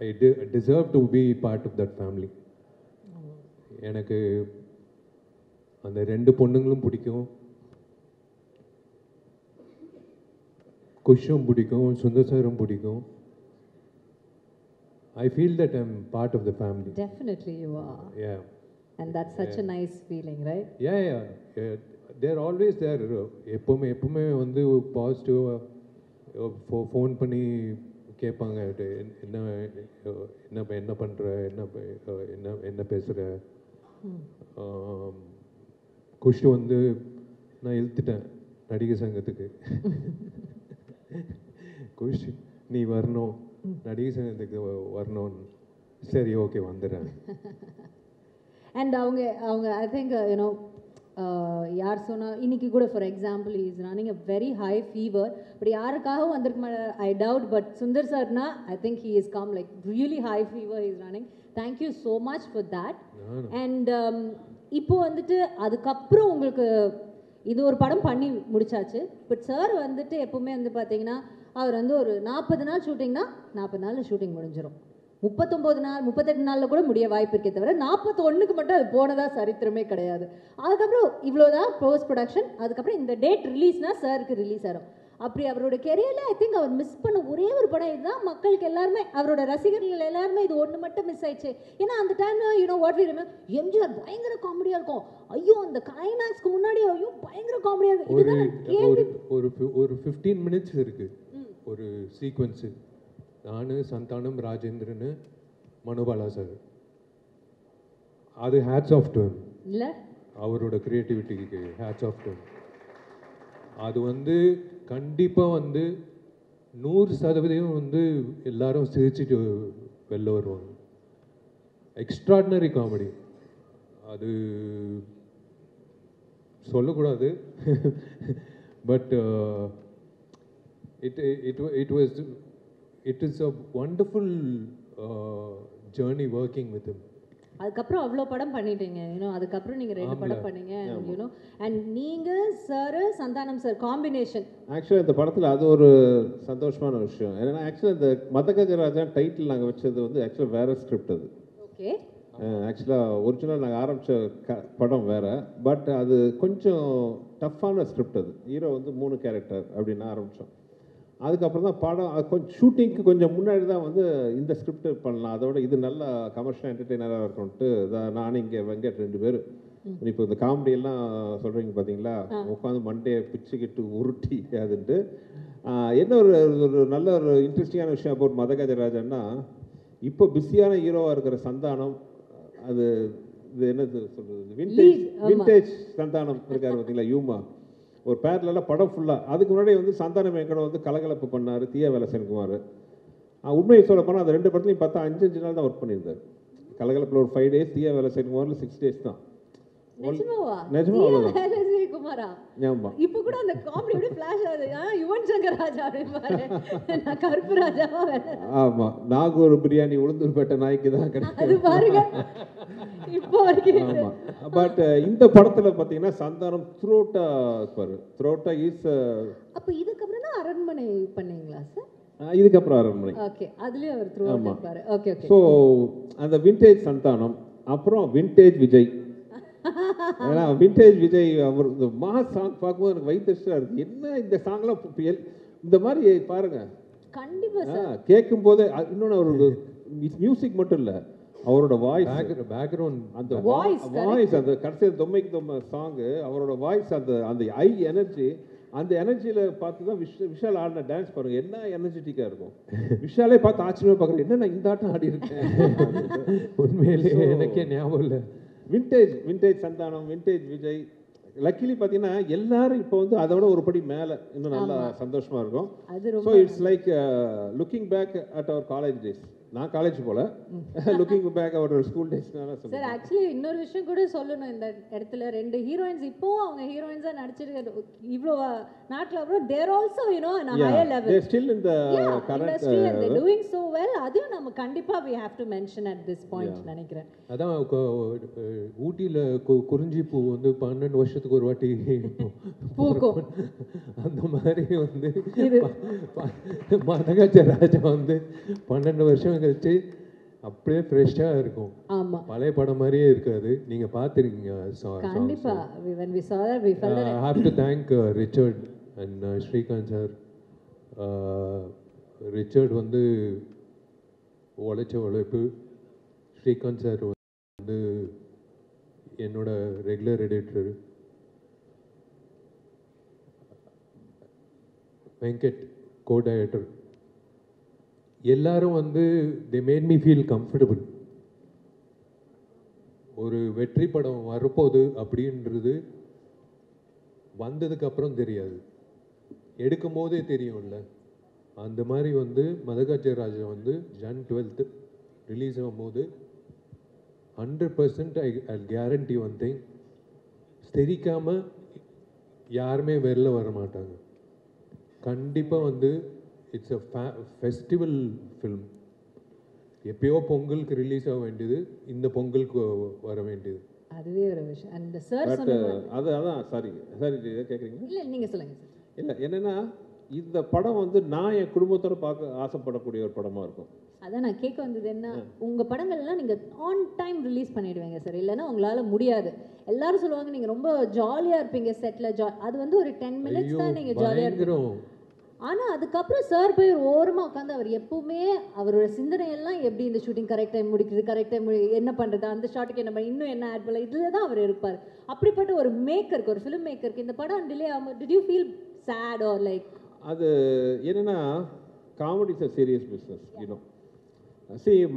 I deserve to be part of that family. எனக்கு அந்த 2 பொண்ணுங்களும் பிடிக்கும், குஷும் பிடிக்கும், சுந்தர் சாரும் பிடிக்கும். I feel that I'm part of the family. Definitely you are. Yeah. And that's such a nice feeling, right? Yeah. They're always there. எப்பவுமே வந்து பாசிட்டிவாக ஃபோன் பண்ணி கேட்பாங்க, என்ன பண்ணுற, என்ன பேசுகிற. குஷ் வந்து நான் இழுத்துட்டேன் நடிகர் சங்கத்துக்கு. குஷ் நீ வரணும், நடிகர் சங்கத்துக்கு வரணும்னு. சரி ஓகே வந்துடுறேன். அண்ட் அவங்க ஐ திங்க் யூனோ யார் சொன்னால் இன்னைக்கு கூட for example is running a very high fever. But யாருக்காகவும் வந்திருக்க மாட்டேன், ஐ டவுட். பட் சுந்தர் சார்னா I think he is come like really high fever is running. Thank you so much for that. And இப்போ வந்துட்டு அதுக்கப்புறம் உங்களுக்கு இது ஒரு படம் பண்ணி முடிச்சாச்சு. பட் சார் வந்துட்டு எப்போவுமே வந்து பார்த்தீங்கன்னா அவர் வந்து ஒரு 40 நாள் ஷூட்டிங்னா 40 நாளில் ஷூட்டிங் முடிஞ்சிடும். 39 நாள் 38 நாளில் கூட முடிய வாய்ப்பு இருக்கே தவிர 41க்கு மட்டும் அது போனதா சரித்திரமே கிடையாது. அதுக்கப்புறம் இவ்வளோதான் போஸ்ட் ப்ரொடக்ஷன். அதுக்கப்புறம் இந்த டேட் ரிலீஸ்னால் சாருக்கு ரிலீஸ் ஆகும். அப்படி அவரோட கெரியரில் ஐ திங்க் அவர் மிஸ் பண்ண ஒரே ஒரு படம் இதுதான். மக்களுக்கு எல்லாருமே, அவரோட ரசிகர்கள் எல்லாருமே இது ஒன்று மட்டும் மிஸ் ஆயிடுச்சு. ஏன்னா அந்த டைமில் you know what we remember, MGR பயங்கர காமெடியாக இருக்கும். ஐயோ அந்த கிளைமேக்ஸ்க்கு முன்னாடி ஐயோ பயங்கர காமெடியாக இருக்கும். ஒரு 15 மினிட்ஸ் இருக்குது ஒரு சீக்வன்ஸு. நான், சந்தானம், ராஜேந்திரன், மனுபாலா சார். அது ஹேட்ஸ் ஆஃப் டு இல்லை, அவரோட க்ரியேட்டிவிட்டிக்கு ஹேட்ஸ் ஆஃப் டு. அது வந்து கண்டிப்பாக வந்து 100% வந்து எல்லாரும் சிரிச்சுட்டு வெளில வருவாங்க. Extraordinary comedy. அது சொல்லக்கூடாது. But it is a wonderful journey working with him. அதுக்கப்புறம் அவ்வளோ படம் பண்ணிட்டீங்க அதுக்கப்புறம் நீங்கள் 2 படம் பண்ணீங்க அண்ட் நீங்கள் சார் சந்தானம் சார் காம்பினேஷன். ஆக்சுவலாக இந்த படத்தில் அது ஒரு சந்தோஷமான விஷயம். ஏன்னா ஆக்சுவலாக இந்த மதகஜராஜா டைட்டில் நாங்கள் வச்சது வந்து ஆக்சுவலாக வேறு ஸ்கிரிப்ட் அது. ஓகே. ஆக்சுவலாக ஒரிஜினல் நாங்கள் ஆரம்பித்த படம் வேறு, பட் அது கொஞ்சம் டஃப்பான ஸ்கிரிப்ட். அது ஹீரோ வந்து 3 கேரக்டர் அப்படின்னு ஆரம்பித்தோம். அதுக்கப்புறம் தான் படம் கொஞ்சம் ஷூட்டிங்க்கு கொஞ்சம் முன்னாடி தான் வந்து இந்த ஸ்கிரிப்ட் பண்ணலாம், அதோட இது நல்லா கமர்ஷியல் என்டர்டெய்னராக இருக்கணும்ட்டு நானும் இங்கே வெங்கட் 2 பேர் இப்போ இந்த காமெடியெல்லாம் சொல்கிறீங்க பார்த்தீங்களா, உட்காந்து மண்டையை பிச்சுக்கிட்டு உருட்டி அதுன்ட்டு. என்ன ஒரு நல்ல ஒரு இன்ட்ரெஸ்டிங்கான விஷயம் அப்போ மதகஜராஜன்னா, இப்போ பிஸியான ஹீரோவாக இருக்கிற சந்தானம், அது இது என்னது சொல்கிறது, விண்டேஜ் சந்தானம் இருக்கார் பார்த்தீங்களா, யூமா ஒரு பேரலாம் படம் ஃபுல்லாக. அதுக்கு முன்னாடி வந்து சந்தானம் எங்கட வந்து கலகலப்பு பண்ணார் தீயா வேலை சென்குமார். உண்மையை சொல்ல போனால் அந்த 2 படத்துலையும் பார்த்தா 5 நாள் தான் ஒர்க் பண்ணியிருந்தார். கலகலப்பில் ஒரு 5 டேஸ், தீயா வேலை சென்குமாரில் 6 டேஸ் தான். இப்போ கூட அந்த காமெடி அப்படியே ஃபிளாஷ் ஆகுது. யுவன் சங்கர் ராஜா அப்படிம்பாரு, நான் கருப்பு ராஜாவா வேற. ஆமா, நாகூர் பிரியாணி உளுந்தூர்பேட்டை நாய்க்கு தான் அது பாருங்க இப்போ வரைக்கும். ஆமா, பட் இந்த படத்துல பாத்தீங்கன்னா சந்தானம் த்ரோட்டா இருப்பாரு. த்ரோட்டா இஸ் அப்ப இதுக்கப்புறம் தான் அரண்மனை பண்ணீங்களா சார்? இதுக்கப்புறம் அரண்மனை. ஓகே, அதுலயும் அவர் த்ரோட்டா இருப்பாரு. Okay okay. ஸோ அந்த விண்டேஜ் சந்தானம், அப்புறம் விண்டேஜ் விஜய். ஏன்னா விண்டேஜ் விஜய் அவர் இந்த மாஸ் சாங் பார்க்கும்போது எனக்கு வயிற்றுச்சா இருக்கு. என்ன இந்த சாங்லாம் இந்த மாதிரி பாருங்க, கண்டிப்பா சார் கேட்கும் போதே. இன்னொன்று அவரோட மியூசிக் மட்டும் இல்லை, அவரோட வாய்ஸ், பேக்ரவுண்ட், அந்த வாய்ஸ், அந்த கடைசியில் தொம்மைக்கு தொம்மை சாங்கு, அவரோட வாய்ஸ், அந்த ஐ எனர்ஜி, அந்த எனர்ஜியில் பார்த்து தான் விஷால் ஆடின டான்ஸ் பாருங்க, என்ன எனர்ஜெட்டிக்காக இருக்கும். விஷாலே பார்த்து ஆச்சரியமாக பார்க்குறேன், என்ன நான் இந்த ஆட்டம் ஆடி இருக்கேன். உண்மையிலேயே எனக்கே ஞாபகம் இல்லை. Vintage Santhanam, vintage Vijay. Luckily பார்த்தீங்கன்னா எல்லாரும் இப்போ வந்து அதோட ஒரு படி மேலே, இன்னும் நல்லா சந்தோஷமாக இருக்கும். So it's like looking back at our college days. நான் காலேஜ் போல, looking back our school days. Sir actually இன்னொரு விஷயம் கூட சொல்லணும் இந்த இடத்துல, 2 ஹீரோயின்ஸ் இப்போவும் அவங்க ஹீரோயின்ஸாக நடிச்சிருக்கிறது இவ்வளோ நாட்டில், அப்புறம் there also on a higher level, they're still in the current industry and they're doing so well. அதையும் நம்ம கண்டிப்பாக we have to mention at this point நினைக்கிறேன். அதான் ஊட்டியில் குறிஞ்சி பூ வந்து 12 வருஷத்துக்கு ஒரு வாட்டி பூக்கும். அந்த மாதிரி வந்து மதகஜராஜா வந்து 12 வருஷம் கழிச்சு அப்படியே ஃப்ரெஷ்ஷாக இருக்கும். ஆமாம், பழைய படம் மாதிரியே இருக்காது. நீங்கள் பார்த்துருக்கீங்க கண்டிப்பா. when we saw that we felt that. I have to thank Richard and Srikanth sir. Richard வந்து உழைச்ச உழைப்பு, ஸ்ரீகாந்த் சார் வந்து என்னோட regular editor, Venkat co director, எல்லாரும் வந்து they made me feel comfortable. ஒரு வெற்றி படம் வரப்போகுது அப்படின்றது வந்ததுக்கப்புறம் தெரியாது, எடுக்கும் போதே தெரியும்ல. அந்த மாதிரி வந்து மதகஜராஜா வந்து ஜன் 12th ரிலீஸ் ஆகும்போது 100% ஐ கேரண்டி ஒன் திங், தெரிக்காமல் யாருமே வெளில வர மாட்டாங்க. கண்டிப்பாக வந்து இட்ஸ் அ ஃபெஸ்டிவல் ஃபில்ம். எப்பயோ பொங்கலுக்கு ரிலீஸ் ஆக வேண்டியது, இந்த பொங்கலுக்கு வர வேண்டியது. அதுவே ஒரு விஷயம். அந்த சார் சொன்னாங்க அதான் சாரி கேட்குறீங்க. இல்லை நீங்கள் சொல்லுங்கள் சார். இல்லை என்னென்னா, இந்த படம் வந்து நான் என் குடும்பத்தோடு பார்க்க ஆசைப்படக்கூடிய ஒரு படமாக இருக்கும். அதான் நான் கேட்க வந்தது என்ன, உங்கள் படங்கள்லாம் நீங்கள் ஆன் டைம் ரிலீஸ் பண்ணிடுவீங்க சார், இல்லைன்னா உங்களால் முடியாது. எல்லாரும் சொல்லுவாங்க நீங்கள் ரொம்ப ஜாலியாக இருப்பீங்க செட்டில், அது வந்து ஒரு 10 minutes தான் நீங்கள் ஜாலியாக இருப்பீங்க. ஆனால் அதுக்கப்புறம் சார் போய் ஒரு ஓரமாக உட்காந்து அவர் எப்பவுமே அவரோட சிந்தனையெல்லாம் எப்படி இந்த ஷூட்டிங் கரெக்ட் டைம் முடிக்கிறது, கரெக்ட் டைம் என்ன பண்ணுறது, அந்த ஷாட்டுக்கு என்ன இன்னும் என்ன ஆட் பண்ணல, இதில் தான் அவர் இருப்பார். அப்படிப்பட்ட ஒரு மேக்கருக்கு, ஒரு ஃபிலிம் மேக்கருக்கு இந்த படம் டிலே ஆகும். Did you feel sad or like? அது என்னென்னா, comedy is a serious business.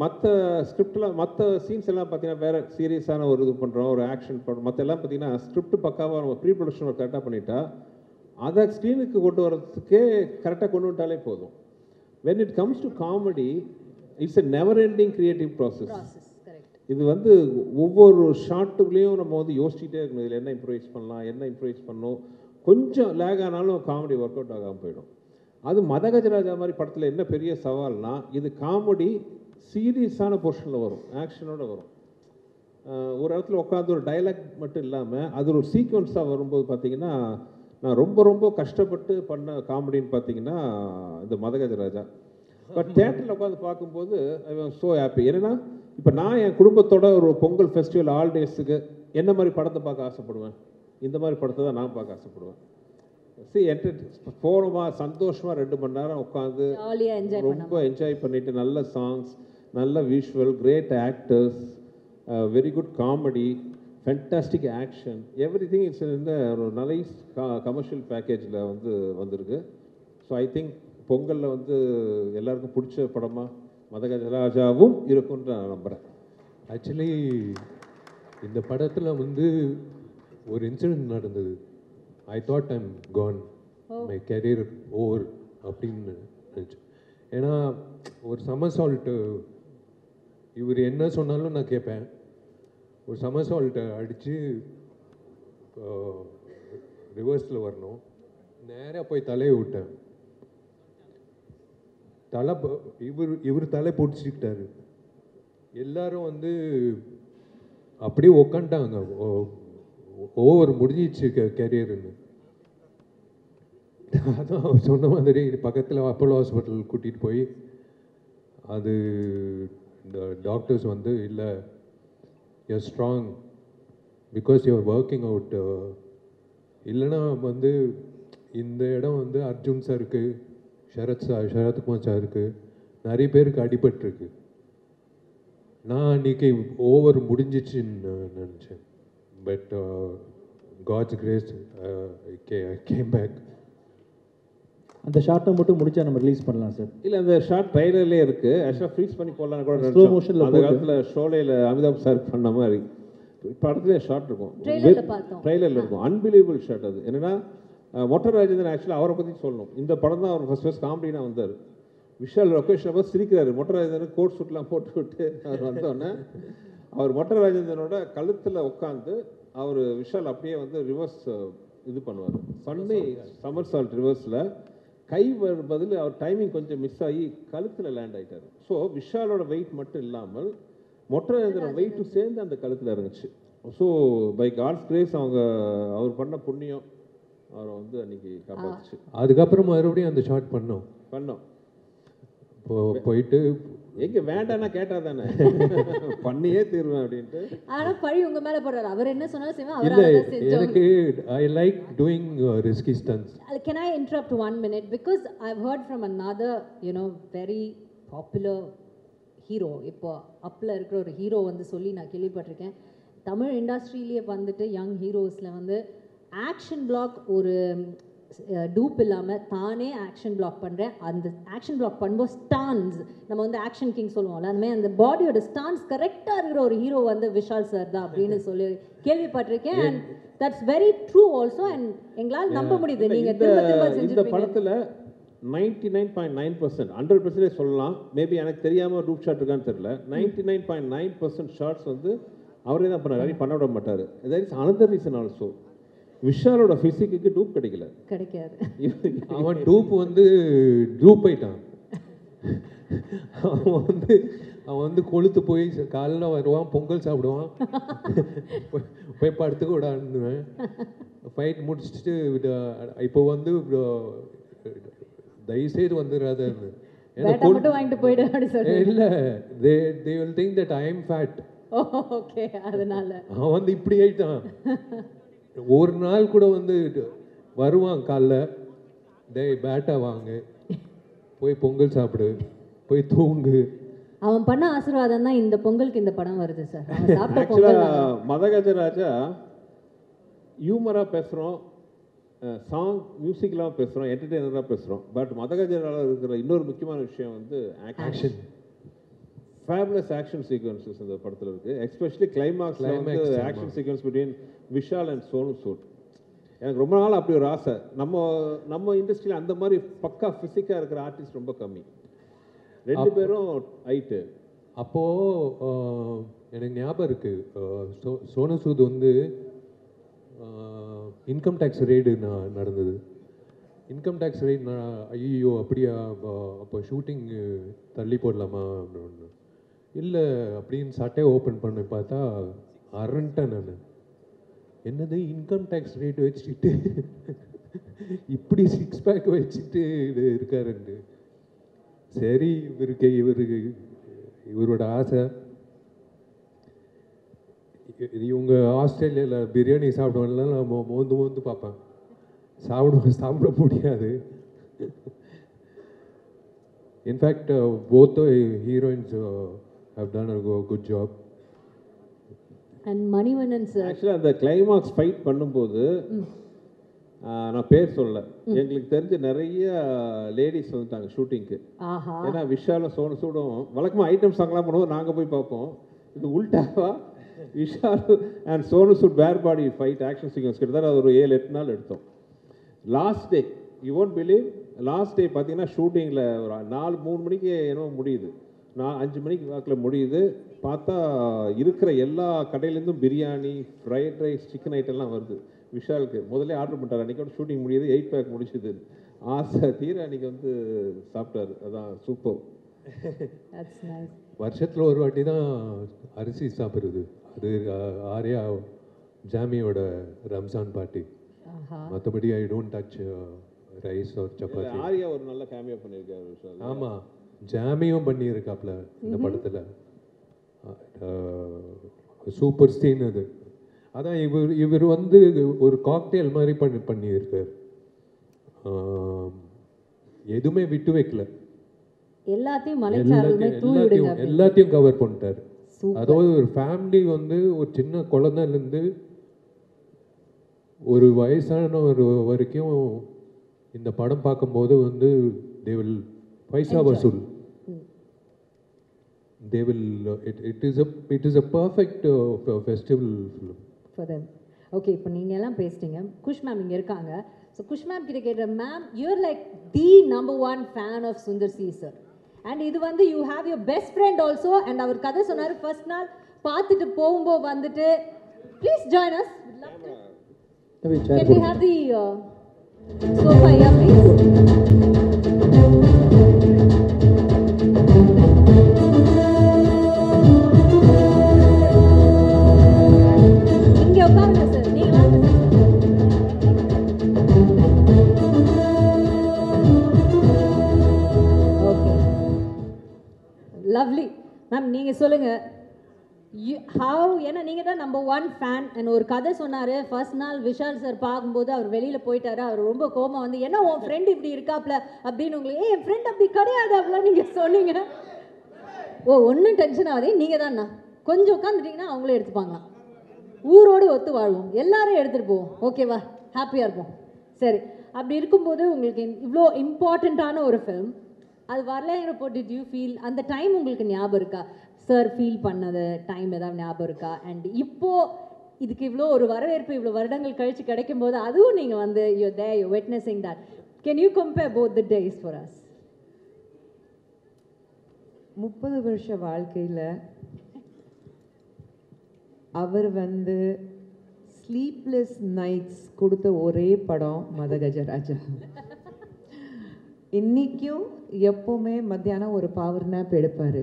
மற்ற ஸ்கிரிப்டில் மற்ற சீன்ஸ் எல்லாம் பார்த்தீங்கன்னா வேறு சீரியஸான ஒரு இது பண்ணுறோம், ஒரு ஆக்ஷன் பண்ணுறோம். மற்ற எல்லாம் பார்த்தீங்கன்னா ஸ்கிரிப்ட் பக்காவாக நம்ம ப்ரீ ப்ரொடக்ஷன் ஒரு கரெக்டாக பண்ணிட்டா அதை ஸ்க்ரீனுக்கு கொண்டு வரதுக்கே கரெக்டாக கொண்டு வந்துட்டாலே போதும். When it comes to comedy, it's a never ending creative process. இது வந்து ஒவ்வொரு ஷாட்டுக்குள்ளேயும் நம்ம வந்து யோசிச்சுட்டே இருக்கணும், இதில் என்ன இம்ப்ரூவைஸ் பண்ணலாம், என்ன இம்ப்ரூவைஸ் பண்ணணும். கொஞ்சம் லேக் ஆனாலும் காமெடி ஒர்க் அவுட் ஆகாமல் போயிடும். அது மதகஜராஜா மாதிரி படத்தில் என்ன பெரிய சவால்னா, இது காமெடி சீரியஸான போர்ஷனில் வரும், ஆக்ஷனோடு வரும். ஒரு இடத்துல உட்காந்து ஒரு டைலாக் மட்டும் இல்லாமல் அது ஒரு சீக்வன்ஸாக வரும்போது பார்த்தீங்கன்னா நான் ரொம்ப ரொம்ப கஷ்டப்பட்டு பண்ண காமெடின்னு பார்த்தீங்கன்னா இந்த மதகஜராஜா. பட் தேட்டரில் உட்காந்து பார்க்கும்போது ஐ வாஸ் ஸோ ஹாப்பி. ஏன்னா இப்போ நான் என் குடும்பத்தோட ஒரு பொங்கல் ஃபெஸ்டிவல் ஆல்டேஸுக்கு என்ன மாதிரி படத்தை பார்க்க ஆசைப்படுவேன், இந்த மாதிரி படத்தை தான் நான் பார்க்க ஆசைப்படுவேன். போனோமா சந்தோஷமாக 2 மணி நேரம் உட்காந்து ரொம்ப என்ஜாய் பண்ணிட்டு நல்ல சாங்ஸ், நல்ல visual, great actors, very good comedy, fantastic action, everything it's இந்த ஒரு நைஸ் கமர்ஷியல் பேக்கேஜில் வந்திருக்கு. ஸோ ஐ திங்க் பொங்கலில் எல்லாருக்கும் பிடிச்ச படமாக மதகஜராஜாவும் இருக்கும்னு நான் நம்புகிறேன். ஆக்சுவலி இந்த படத்தில் ஒரு இன்சிடென்ட் நடந்தது. I thought I'm gone, my career over அப்படின்னு நினச்சேன். ஏன்னா ஒரு சமர்சால்ட்டு இவர் என்ன சொன்னாலும் நான் கேட்பேன். ஒரு சமர்சால்ட்டை அடித்து ரிவர்ஸில் வரணும், நேராக போய் தலையை விட்டேன். இவர் தலை பிடிச்சிக்கிட்டாரு. எல்லாரும் அப்படியே உக்காண்டாங்க. ஓவர் முடிஞ்சிச்சு கெரியர்னு. அதான் அவர் சொன்ன மாதிரி பக்கத்தில் அப்போலோ ஹாஸ்பிட்டல் கூட்டிகிட்டு போய் அது இந்த டாக்டர்ஸ் இல்லை, you're strong because you're working out. இல்லைன்னா இந்த இடம் அர்ஜுன் சாருக்கு, சரத்குமார் சாருக்கு, நிறைய பேருக்கு அடிபட்டிருக்கு. நான் அன்றைக்கி ஓவர் முடிஞ்சிச்சுன்னு நினச்சேன். But God's grace came back. அந்த ஷார்ட்டை மட்டும் முடிச்சா நம்ம ரிலீஸ் பண்ணலாம் சார். இல்லை, அந்த ஷார்ட் ட்ரைலர்லேயே இருக்குது. ஆக்சுவலாக ஃப்ரீஸ் பண்ணி போடலான்னு கூட ஸ்லோ மோஷனில் அந்த காலத்தில் ஷோலையில் அமிதாப் சார் பண்ண மாதிரி படத்துலேயே ஷார்ட் இருக்கும், ட்ரைலரில் இருக்கும். அன்பிலீவபிள் ஷார்ட் அது. என்னென்னா மொட்டை ராஜேந்திரன் ஆக்சுவலாக அவரை பற்றி சொல்லணும். இந்த படம் தான் அவர் ஃபர்ஸ்ட் காமெடினா வந்தார். விஷால் லொக்கேஷனை பார்த்து சிரிக்கிறாரு. மொட்டை ராஜேந்திரன் கோட் சூட்லாம் போட்டு விட்டு அவர் வந்தோடனே அவர் மொட்டை ராஜேந்திரனோட கழுத்தில் உட்காந்து அவர் விஷால் அப்படியே ரிவர்ஸ் இது பண்ணுவார். பண்ணி சமர்சால்ட் ரிவர்ஸில் கை பதில் அவர் டைமிங் கொஞ்சம் மிஸ் ஆகி கழுத்தில் லேண்ட் ஆகிட்டார். ஸோ விஷாலோட வெயிட் மட்டும் இல்லாமல் மொட்டை ராஜேந்திரன் வெயிட்டும் சேர்ந்து அந்த கழுத்தில் இறங்குச்சு. ஸோ பை காட்ஸ் கிரேஸ் அவர் பண்ண புண்ணியம் அவரை அன்னைக்கு காப்பாற்றுச்சு. அதுக்கப்புறம் மறுபடியும் அந்த ஷார்ட் பண்ணோம். போயிட்டு எங்க வேண்டாம்னா கேட்டா தானே பண்ணியே தீர்வேன் அப்படின்ட்டு. ஆனா பழி உங்க மேல போடுறாரு. அவர் என்ன சொன்னாலும் செய்வேன். இல்ல, எனக்கு I like doing risky stunts. Can I interrupt 1 minute because I've heard from another very popular hero. இப்போ அப்ல இருக்கிற ஒரு ஹீரோ சொல்லி நான் கேள்விப்பட்டிருக்கேன். தமிழ் இண்டஸ்ட்ரியிலேயே யங் ஹீரோஸில் ஆக்ஷன் பிளாக் ஒரு டூப் இல்லாமல் தானே ஆக்ஷன் பிளாக் பண்ணுறேன். அந்த ஆக்ஷன் பிளாக் பண்ணும்போது ஸ்டான்ஸ், நம்ம ஆக்ஷன் கிங் சொல்லுவோம்ல, அதுமாதிரி அந்த பாடியோட ஸ்டான்ஸ் கரெக்டாக இருக்கிற ஒரு ஹீரோ விஷால் சார் தான் அப்படின்னு சொல்லி கேள்விப்பட்டிருக்கேன். And that's very true also. And எங்களால் நம்ப முடியுது. நீங்கள் இந்த படத்தில் 99.9% 100% சொல்லலாம். மேபி எனக்கு தெரியாமல் டூப் ஷாட் இருக்கான்னு தெரியல. 99.9% ஷார்ட்ஸ் அவரே தான் பண்ண விட மாட்டார். That is another reason also. விஷாலோட ஃபிசிக்கு டூப் கிடைக்காது. அவன் டூப் டூப் ஆயிட்டான். அவன் கொளுத்து போய் காலைல வருவான், பொங்கல் சாப்பிடுவான், போய் படுத்துக்க விடான்னுவேன். ஃபைட் முடிச்சுட்டு இப்போ தயவுசெய்து வந்துடாத. இல்லை, they will think that I am fat. Okay, அதனால அவன் இப்படி ஆயிட்டான். ஒரு நாள் கூட வருவான் காலைல, டேய் பேட்டா வாங்க, போய் பொங்கல் சாப்பிடு, போய் தூங்கு. அவன் பண்ண ஆசீர்வாதம் தான் இந்த பொங்கலுக்கு இந்த படம் வருது சார். மதகஜராஜா ஹியூமராக பேசுகிறோம், சாங் மியூசிக்லாம் பேசுகிறோம், என்டர்டெய்னராக பேசுகிறோம். பட் மதகஜராஜா இருக்கிற இன்னொரு முக்கியமான விஷயம் ஆக்ஷன். ஃபேபுலஸ் ஆக்ஷன் சீக்வன்சஸ் இந்த படத்தில் இருக்குது. Especially climax action sequence between Vishal and Sonu Sood. எனக்கு ரொம்ப நாள் அப்படி ஒரு ஆசை. நம்ம இண்டஸ்ட்ரியில் அந்த மாதிரி பக்கா ஃபிசிக்காக இருக்கிற ஆர்டிஸ்ட் ரொம்ப கம்மி. 2 பேரும் ஹைட்டு. அப்போது எனக்கு ஞாபகம் இருக்குது, Sonu Sood income tax raid நடந்தது. இன்கம் டேக்ஸ் ரெய்ட் ஐயோ அப்படியா, அப்போ ஷூட்டிங் தள்ளி போடலாமா அப்படின்னு. இல்லை அப்படின்னு சட்டையை ஓப்பன் பண்ணி பார்த்தா அரண்டேன் நான். என்னது இன்கம் டேக்ஸ் ரேட் வச்சுக்கிட்டு இப்படி 6 பேக் வச்சுட்டு இருக்காருண்டு. சரி, இவரோட ஆசை. இவங்க ஆஸ்திரேலியாவில் பிரியாணி சாப்பிடுவாங்கலாம் நான் மோந்து பார்ப்பேன். சாப்பிட முடியாது. In fact both the heroines have done a good job. And Manivannan sir ஆக்சுவலாக அந்த கிளைமாக்ஸ் ஃபைட் பண்ணும்போது நான் பேர் சொல்ல, எங்களுக்கு தெரிஞ்ச நிறைய லேடிஸ் வந்துட்டாங்க ஷூட்டிங்க்கு. ஏன்னா விஷாலும் சோனு சூடும் வழக்கமாக ஐட்டம் சாங்லாம் பண்ணுவோம், நாங்கள் போய் பார்ப்போம். இது உல்டாவா விஷால் அண்ட் சோனு சூட் பேர் பாடி ஃபைட் ஆக்ஷன் சீக்வன்ஸ் கிட்டத்தட்ட அது ஒரு 7-8 நாள் எடுத்தோம். Last day you won't believe, last day பார்த்தீங்கன்னா ஷூட்டிங்கில் ஒரு 3 மணிக்கு என்னவோ முடியுது, 5 மணிக்கு வாக்கில் முடியுது. பார்த்தா இருக்கிற எல்லா கடையிலேருந்தும் பிரியாணி, ஃப்ரைட் ரைஸ், சிக்கன் ஐட்டம்லாம் வருது. விஷாலுக்கு முதல்ல ஆர்டர் பண்ணிட்டார். அன்றைக்கி ஷூட்டிங் முடியுது, 8 பேக் முடிச்சுது. ஆசை தீர அன்றைக்கி வந்து சாப்பிட்டாரு. அதான் சூப்பர். வருஷத்தில் ஒரு வாட்டி தான் அரிசி சாப்பிட்றது. அது ஆர்யா ஜாமியோட ரம்ஜான் பார்ட்டி. மற்றபடி I don't touch rice or chapati. Arya ஒரு நல்ல கேமியோ பண்ணியிருக்காரு விஷால். ஆமாம், ஜாமியும் பண்ணியிருக்காப்புல இந்த படத்தில். சூப்பர் சீன் அது. அதான் இவர் வந்து ஒரு காக்டெயில் மாதிரி பண்ணியிருக்கார். எதுவுமே விட்டு வைக்கல, எல்லாத்தையும் கவர் பண்ணிட்டார். அதாவது ஒரு ஃபேமிலி வந்து ஒரு சின்ன குழந்தைலேருந்து ஒரு வயசானவர் வரைக்கும் இந்த படம் பார்க்கும்போது வந்து they will பைசா வசூல். They will it is a perfect festival film for them. Okay, இப்போ நீங்கள் எல்லாம் பேசிட்டீங்க. குஷ் மேம் இங்கே இருக்காங்க. ஸோ குஷ் மேம் கிட்ட கேட்குற, ma'am you're like the number 1 fan of Sundar C sir. And இது வந்து you have your best friend also. And அவர் கதை சொன்னார் ஃபர்ஸ்ட் நாள் பார்த்துட்டு போகும்போது வந்துட்டு please join us. Can we have the sofa here please? இங்க உட்காருங்க சார், நீங்க வாங்க சார். Okay, lovely ma'am. நீங்க சொல்லுங்க ஏன்னா நீங்கள் தான் நம்பர் 1 ஃபேன். அண்ட் ஒரு கதை சொன்னார் ஃபர்ஸ்ட் நாள் விஷால் சார் பார்க்கும்போது அவர் வெளியில் போயிட்டாரு. அவர் ரொம்ப கோபம் வந்து என்ன உன் ஃப்ரெண்ட் இப்படி இருக்காப்ல அப்படின்னு உங்களுக்கு, என் ஃப்ரெண்ட் அப்படி கிடையாது அப்படிலாம் நீங்கள் சொன்னீங்க. ஒன்றும் டென்ஷன் ஆகுது, நீங்கள் தான்ண்ணா கொஞ்சம் உட்காந்துட்டிங்கன்னா அவங்களே எடுத்துப்பாங்களாம். ஊரோடு ஒத்து வாழ்வோம், எல்லாரும் எடுத்துகிட்டு போவோம், ஓகேவா, ஹாப்பியாக இருப்போம். சரி, அப்படி இருக்கும்போது உங்களுக்கு இவ்வளோ இம்பார்ட்டண்ட்டான ஒரு ஃபிலிம் அது வரலைங்கிறப்போ டிட் யூ ஃபீல் அந்த டைம் உங்களுக்கு ஞாபகம் இருக்கா? சார் ஃபீல் பண்ணது டைம் ஏதாவது ஞாபகம் இருக்கா? அண்ட் இப்போது இதுக்கு இவ்வளோ ஒரு வரவேற்பு இவ்வளோ வருடங்கள் கழித்து கிடைக்கும் போது அதுவும் நீங்கள் வந்து you're there, you're witnessing that. Can you compare both the days for us? 30 வருஷ வாழ்க்கையில் அவர் வந்து ஸ்லீப்லெஸ் நைட்ஸ் கொடுத்த ஒரே படம் மதகஜராஜா. இன்றைக்கும் எப்போவுமே மத்தியானம் ஒரு பவர் நேப் எடுப்பார்.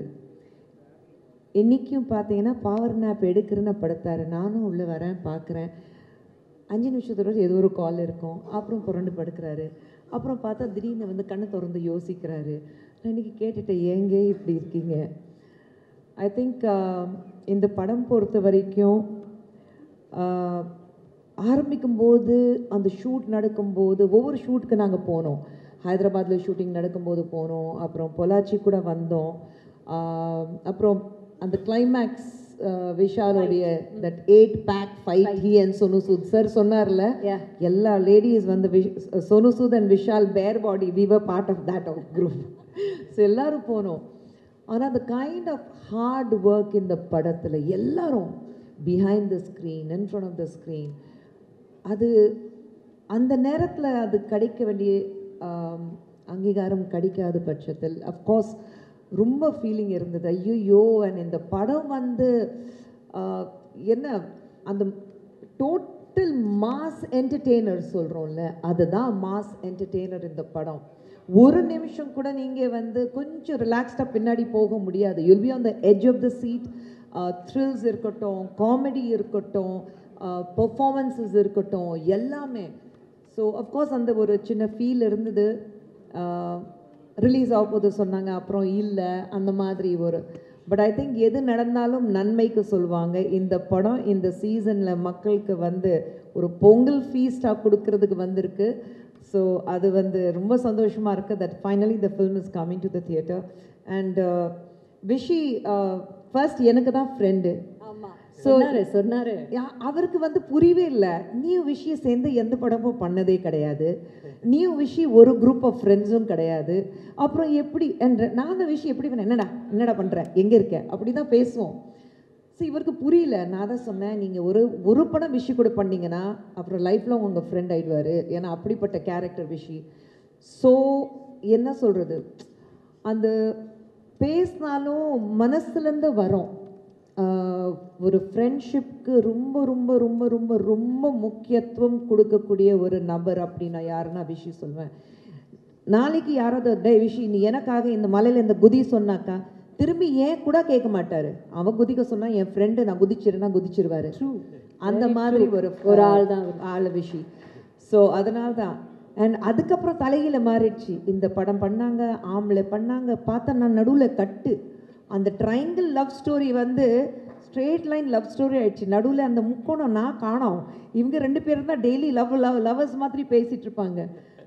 இன்றைக்கும் பார்த்தீங்கன்னா பவர் நேப் எடுக்கிறேன்னு படுத்தார். நானும் உள்ளே வரேன், பார்க்குறேன், 5 நிமிஷத்தோட ஏதோ ஒரு கால் இருக்கும், அப்புறம் புரண்டு படுக்கிறாரு. அப்புறம் பார்த்தா திடீர்னு வந்து கண்ணை திறந்து யோசிக்கிறாரு. நான் இன்றைக்கி கேட்டுட்டேன், ஏங்க இப்படி இருக்கீங்க? ஐ திங்க் இந்த படம் பொறுத்த வரைக்கும் ஆரம்பிக்கும்போது அந்த ஷூட் நடக்கும்போது ஒவ்வொரு ஷூட்டுக்கு நாங்கள் போனோம். ஹைதராபாத்தில் ஷூட்டிங் நடக்கும்போது போனோம், அப்புறம் பொள்ளாச்சி கூட வந்தோம். அப்புறம் அந்த கிளைமேக்ஸ் விஷாலோடைய that 8 pack fight he and Sonu Sood sir சொன்னார்ல, எல்லா லேடிஸ் வந்து Sonu Sood and Vishal bare body, we were part of that of group. So எல்லோரும் போனோம். ஆனால் அந்த கைண்ட் ஆஃப் ஹார்ட் ஒர்க் இந்த படத்தில் எல்லாரும் behind the screen, in front of the screen, அது அந்த நேரத்தில் அது கிடைக்க வேண்டிய அங்கீகாரம் கிடைக்காத பட்சத்தில் அஃப்கோர்ஸ் ரொம்ப ஃபீலிங் இருந்தது. ஐயோ, அண்ட் இந்த படம் வந்து என்ன அந்த டோட்டல் மாஸ் என்டர்டெய்னர் சொல்கிறோம்ல, அதுதான் மாஸ் என்டர்டெய்னர் இந்த படம். ஒரு நிமிஷம் கூட நீங்கள் வந்து கொஞ்சம் ரிலாக்ஸ்டாக பின்னாடி போக முடியாது. You'll be on the edge of the seat. Thrills இருக்கட்டும், காமெடி இருக்கட்டும், பெர்ஃபார்மன்ஸஸ் இருக்கட்டும், எல்லாமே. ஸோ அஃப்கோர்ஸ் அந்த ஒரு சின்ன ஃபீல் இருந்தது. ரிலீஸ் ஆகும்போது சொன்னாங்க, அப்புறம் இல்லை அந்த மாதிரி ஒரு. பட் ஐ திங்க் எது நடந்தாலும் நன்மைக்கு சொல்லுவாங்க. இந்த படம் இந்த சீசனில் மக்களுக்கு வந்து ஒரு பொங்கல் ஃபீஸ்டாக கொடுக்கறதுக்கு வந்திருக்கு. ஸோ அது வந்து ரொம்ப சந்தோஷமாக இருக்குது that finally the film is coming to the theatre. And Vichy first எனக்கு தான் ஃப்ரெண்டு. சொன்னாரு அவருக்கு வந்து புரியவே இல்லை. நீயும் விஷயம் சேர்ந்து எந்த படமும் பண்ணதே கிடையாது, நீயும் விஷயம் ஒரு குரூப் ஆஃப் ஃப்ரெண்ட்ஸும் கிடையாது, அப்புறம் எப்படி என்ற நானும் விஷயம் எப்படி பண்ண, என்னடா பண்ணுற, எங்கே இருக்க, அப்படி தான் பேசுவோம். ஸோ இவருக்கு புரியல. நான் தான் சொன்னேன், நீங்கள் ஒரு படம் விஷயம் கூட பண்ணீங்கன்னா அப்புறம் லைஃப்பில் உங்கள் ஃப்ரெண்ட் ஆகிடுவார். ஏன்னா அப்படிப்பட்ட கேரக்டர் விஷி. ஸோ என்ன சொல்கிறது, அந்த பேசினாலும் மனசுலேருந்து வரோம். ஒரு ஃப்ரெண்ட்ஷிப்க்கு ரொம்ப ரொம்ப ரொம்ப ரொம்ப ரொம்ப முக்கியத்துவம் கொடுக்கக்கூடிய ஒரு நபர் அப்படின்னா யாருன்னா விஷி சொல்வேன். நாளைக்கு யாராவது டே விஷி நீ எனக்காக இந்த மலையில் இந்த குதி சொன்னாக்கா திரும்பி ஏன் கூட கேட்க மாட்டார். அவன் குதிக்க சொன்னால் என் ஃப்ரெண்டு நான் குதிச்சிருன்னா குதிச்சிருவார். அந்த மாதிரி ஒரு ஆள் தான் ஆள் விஷி. ஸோ அதனால தான். அண்ட் அதுக்கப்புறம் தலையில மாறிடுச்சு. இந்த படம் பண்ணாங்க, ஆம்பளை பண்ணாங்க, பார்த்தா நான் நடுவில் கட்டு. அந்த ட்ரையாங்கிள் லவ் ஸ்டோரி வந்து ஸ்ட்ரெயிட் லைன் லவ் ஸ்டோரி ஆயிடுச்சு. நடுவில் அந்த முக்கோணம் நான் காணோம். இவங்க 2 பேரும் தான் டெய்லி லவ்வர்ஸ் மாதிரி பேசிகிட்டு இருப்பாங்க.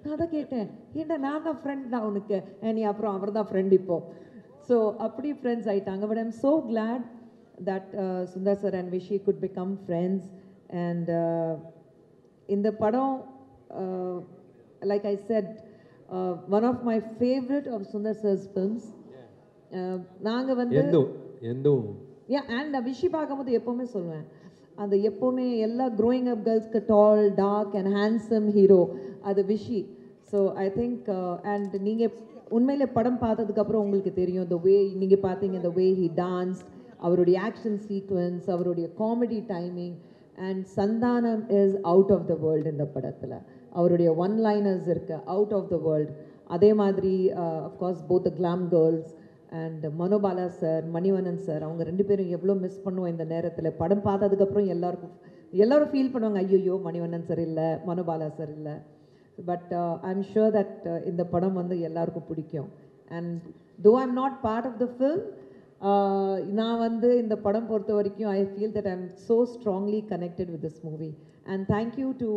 நான் தான் கேட்டேன், ஏன்டா நான் தான் ஃப்ரெண்ட் தான் உனக்கு, நீ அப்புறம் அவர் தான் ஃப்ரெண்ட் இப்போ. ஸோ அப்படி ஃப்ரெண்ட்ஸ் ஆயிட்டாங்க. But I'm so glad that Sundar sir and Vishi could become friends. And இந்த படம் like I said one of my favourite of Sundar sir's films. நாங்கள் வந்து அண்ட் விஷி பார்க்கும்போது எப்போவுமே சொல்லுவேன், அந்த எப்போவுமே எல்லா க்ரோயிங் அப் கேர்ள்ஸ்க்கு tall dark and handsome hero அது Vishi. So I think and நீங்கள் உண்மையிலே படம் பார்த்ததுக்கப்புறம் உங்களுக்கு தெரியும் த வே நீங்கள் பார்த்தீங்க, த வே ஹி டான்ஸ், அவருடைய ஆக்ஷன் சீக்வன்ஸ், அவருடைய comedy timing. And Santhanam is out of the world இந்த படத்தில். அவருடைய ஒன் லைனர்ஸ் இருக்கு அவுட் ஆஃப் த வேர்ல்டு. அதே மாதிரி of course both the glam girls and Manobala sir, Manivannan sir, அவங்க 2 பேரும் எவ்வளோ மிஸ் பண்ணுவோம் இந்த நேரத்தில். படம் பார்த்ததுக்கப்புறம் எல்லோரும் ஃபீல் பண்ணுவாங்க, ஐயோ மணிவண்ணன் சார் இல்லை, மனோபாலா சார் இல்லை. But I am sure that இந்த படம் வந்து எல்லாருக்கும் பிடிக்கும். And though I am not part of the film, நான் வந்து இந்த படம் பொறுத்த வரைக்கும் I feel that I am so strongly connected with this movie. And thank you to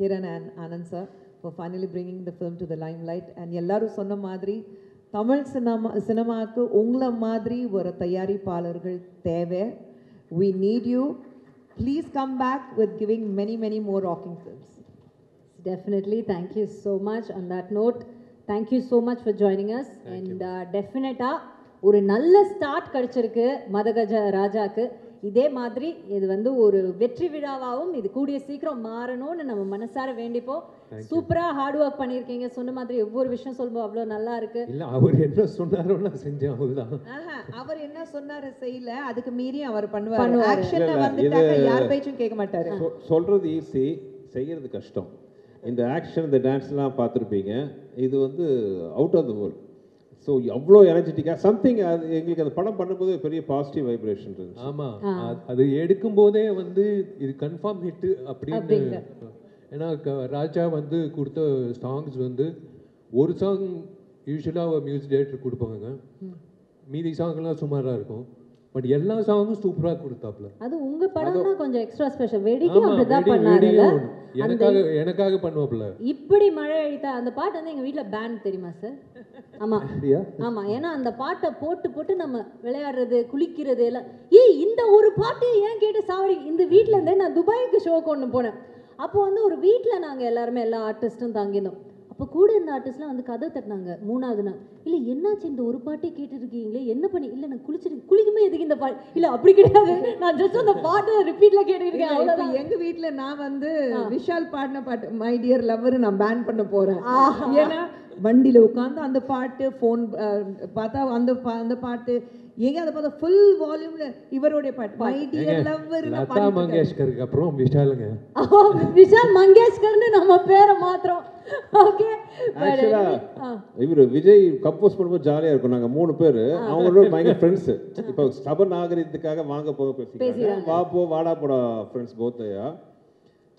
Kiran and Anand sir for finally bringing the film to the limelight. And எல்லாரும் சொன்ன மாதிரி தமிழ் சினிமாவுக்கு உங்களை மாதிரி ஒரு தயாரிப்பாளர்கள் தேவை. We need you. Please come back with giving many more rocking films. Definitely. Thank you so much. On that note, thank you so much for joining us. And definitely ஒரு நல்ல ஸ்டார்ட் கிடைச்சிருக்கு மதகஜ ராஜாக்கு. இதே மாதிரி இது வந்து ஒரு வெற்றி விழாவாகவும் இது கூடிய சீக்கிரம் மாறணும்னு நம்ம மனசார வேண்டிப்போம். சூப்பரா ஹார்ட் ஒர்க் பண்ணிருக்கீங்க. சொன்ன மாதிரி ஒவ்வொரு விஷயம் சொல்லும்போது அவ்வளோ நல்லா இருக்கு. இல்ல அவர் என்ன சொன்னாரோ நான் செஞ்சேன் அவ்வளவுதான். அவர் என்ன சொன்னாரு செய்யல, அதுக்கு மீறி அவர் பண்ணுவாரு. ஆக்ஷன்ல வந்துட்டாங்க, யார் பேச்சும் கேட்க மாட்டாரு. சொல்றது ஈஸி, செய்யறது கஷ்டம். இந்த ஆக்ஷன் இந்த டான்ஸ்லாம் பார்த்துருப்பீங்க, இது வந்து out of the world. So அவ்வளோ எனர்ஜெட்டிக்காக சம்திங். அது எங்களுக்கு அந்த படம் பண்ணும்போது பெரிய பாசிட்டிவ் வைப்ரேஷன் இருந்துச்சு. ஆமாம், அது எடுக்கும் போதே வந்து இது கன்ஃபார்ம் ஹிட்டு அப்படின்னு. ஏன்னா ராஜா வந்து கொடுத்த சாங்ஸ் வந்து ஒரு சாங் யூஸ்வலாக மியூசிக் டைரக்டர் கொடுப்பாங்க, மீதி சாங்லாம் சுமாராக இருக்கும். பட் எல்லா சாங்கும் சூப்பராக கொடுத்தாப்ல. அது உங்க படம்னா கொஞ்சம் எக்ஸ்ட்ரா ஸ்பெஷல். வெடிக்கும் அப்படிதான் பண்ணாருல, எனக்காக பண்ணுவாப்ல. இப்படி மழை அடித்தா அந்த பாட்டு வந்து எங்க வீட்ல பேண்ட் தெரியுமா சார்? ஆமா ஆமா, ஏன்னா அந்த பாட்டை போட்டு நம்ம விளையாடுறது குளிக்கிறது எல்லாம். இந்த ஒரு பாட்டு ஏன் கேட்டு சாவடி. இந்த வீட்டில் இருந்தே நான் துபாய்க்கு ஷோக்கு ஒன்று போனேன். அப்போ வந்து ஒரு வீட்டில் நாங்கள் எல்லாருமே எல்லா ஆர்டிஸ்ட்டும் தங்கினோம். அப்போ கூட இந்த ஆர்டிஸ்ட்லாம் வந்து கதை தட்டினாங்க 3வது நாள். இல்லை என்னாச்சு இந்த ஒரு பாட்டே கேட்டுருக்கீங்களே, என்ன பண்ணி? இல்லை நான் குளிக்குமே எதுக்கு இந்த பாட்டு? இல்லை அப்படி கிடையாது, நான் ஜஸ்ட் அந்த பாட்டு ரிப்பீட்டில் கேட்டுருக்கேன் அவ்வளோதான். எங்கள் வீட்டில் நான் வந்து விஷால் பாடின பாட்டு மை டியர் லவ்வர் நான் பேன் பண்ண போகிறேன். ஏன்னா வண்டியில் உட்காந்து அந்த பாட்டு ஃபோன் பார்த்தா அந்த பாட்டு ஏங்க அதை பார்த்தா ஃபுல் வால்யூம்ல இவருடைய பாட்டு மை டியர் லவ்வர் லதா மங்கேஷ்கருக்கு அப்புறம் விஷாலுங்க. விஷால் மங்கேஷ்கர்னு நம்ம பேரை மாத்திரம். ஓகே ஆக்சுவலா இவர் விஜய் கம்போஸ் பண்ணும்போது ஜாலியா இருக்கும். நாங்க 3 பேர் அவங்களோட பயங்கர ஃப்ரெண்ட்ஸ். இப்போ ஸ்டபன் ஆகறதுக்காக வாங்க போக பேசிக்கிறாங்க. வா போ வாடா போடா ஃப்ரெண்ட்ஸ் போத்தையா.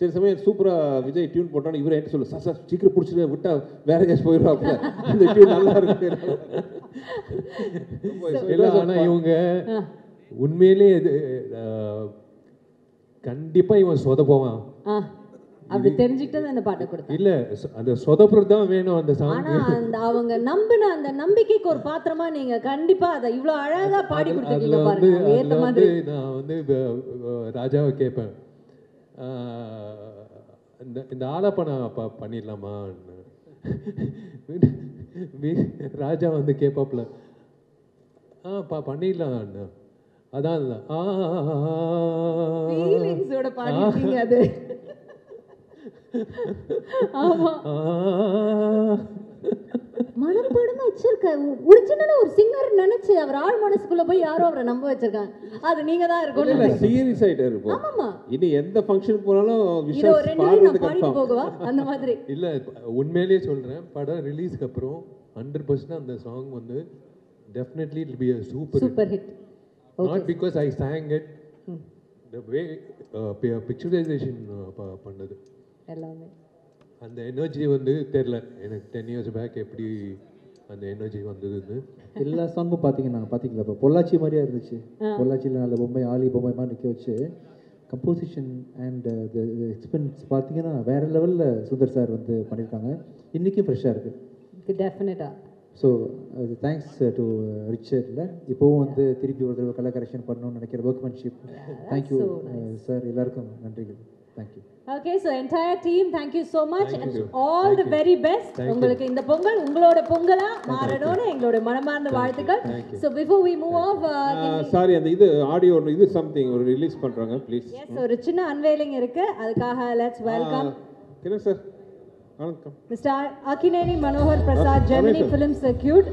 சரி சமயம் சூப்பரா விஜய் டியூன் போட்டான்னு இவரை என்ன சொல்லு சார் சீக்கிரம் பிடிச்சிட்டு விட்டா வேற கேஸ் போயிடுவாங்க. இந்த டியூன் நல்லா இருக்கு. ஆனா இவங்க உண்மையிலே கண்டிப்பா இவன் சொதப்புவான். அப்படி தெரிஞ்சுக்கிட்டு அந்த பாட்டை கொடுத்தேன். இல்ல அந்த சொதப்புறது தான் வேணும் அந்த சாங். ஆனா அந்த அவங்க நம்பின அந்த நம்பிக்கைக்கு ஒரு பாத்திரமா நீங்க கண்டிப்பா அதை இவ்வளவு அழகா பாடி கொடுத்துருக்கீங்க பாருங்க. ஏத்த மாதிரி நான் வந்து ராஜாவை கேட்பேன், இந்த ஆலாப்பனை பண்ணிடலாமா? ராஜா வந்து கேட்பாப்புல பண்ணிடலாம். அதான் ஃபீலிங்ஸோட பாடிட்டீங்க அது. ஆமா மனப்பாடமா வச்சிருக்க ஒரிஜினலா ஒரு சிங்கர் நினைச்சு அவர் ஆள் மனசுக்குள்ள போய் யாரோ அவரை நம்ப வச்சிருக்காங்க. அது நீங்க தான் இருக்கணும். சீரியஸ் ஆயிட்டே இருப்போம். ஆமாமா இனி எந்த ஃபங்க்ஷன் போனாலும் இது ஒரு 2 நாள் நான் பாடி போகவா அந்த மாதிரி இல்ல. உண்மையிலேயே சொல்றேன், படம் ரிலீஸ்க்கு அப்புறம் 100% அந்த சாங் வந்து definitely it will be a super hit. Not because I sang it, the way picturization பண்ணது எல்லாமே அந்த எனர்ஜி வந்து தெரியல எனக்கு. 10 years பேக் எப்படி அந்த எனர்ஜி வந்ததுன்னு எல்லா சாங்கும் பார்த்தீங்கன்னா பார்த்தீங்களா இப்போ பொள்ளாச்சி மாதிரியா இருந்துச்சு. பொள்ளாச்சியில் நல்ல பொம்மை ஆலி பொம்மை மாதிரி நிற்க வச்சு கம்போசிஷன் அண்ட் எக்ஸ்பென்ஸ் பார்த்தீங்கன்னா வேற லெவலில் சுந்தர் சார் வந்து பண்ணியிருக்காங்க. இன்றைக்கும் ஃப்ரெஷ்ஷாக இருக்குது. டெஃபினட்டாக. ஸோ அது தேங்க்ஸ் டு ரிச்சர்டில் இப்போவும் வந்து திருப்பி ஒரு தடவை கலர் கரெக்ஷன் பண்ணணும்னு நினைக்கிற ஒர்க்மேன்ஷிப். தேங்க்யூ சார், எல்லாருக்கும் நன்றிகள். Thank you. Okay, so entire team, thank you so much and all the very best. உங்களுக்கு இந்த பொங்கல் உங்களோட பொங்கலா மாறணும்னு எங்களோட மனமார்ந்த வாழ்த்துக்கள். So before we move off, sorry அந்த இது ஆடியோ இது சம்திங் ஒரு ரிலீஸ் பண்றாங்க ப்ளீஸ். Yes, ஒரு சின்ன அன்வெயிலிங் இருக்கு. அதுக்காக let's welcome கிரண் சார். வணக்கம். Mr. Akineni Manohar Prasad, Gemini Film Circuit.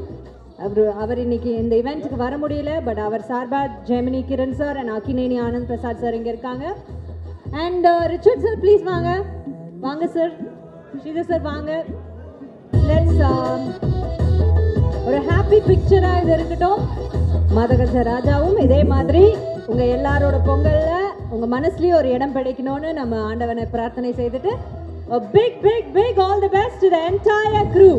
அவர் இன்னைக்கு இந்த இவெண்ட்டுக்கு வர முடியல, பட் அவர் சார்பா Gemini Kiran sir and Akineni Anand Prasad sir இங்க இருக்காங்க. அண்ட் ரிச்சர்ட் சார் ப்ளீஸ் வாங்க வாங்க சார். ஸ்ரீதர் சார் வாங்க. லெட்ஸ் ஒரு ஹாப்பி பிக்சரா இது இருக்கட்டும். மதகஜ ராஜாவும் இதே மாதிரி உங்க எல்லாரோட பொங்கல்ல உங்க மனசுலயே ஒரு இடம் பிடிக்கணும்னு நம்ம ஆண்டவனை பிரார்த்தனை செய்துட்டு a big all the best to the entire crew.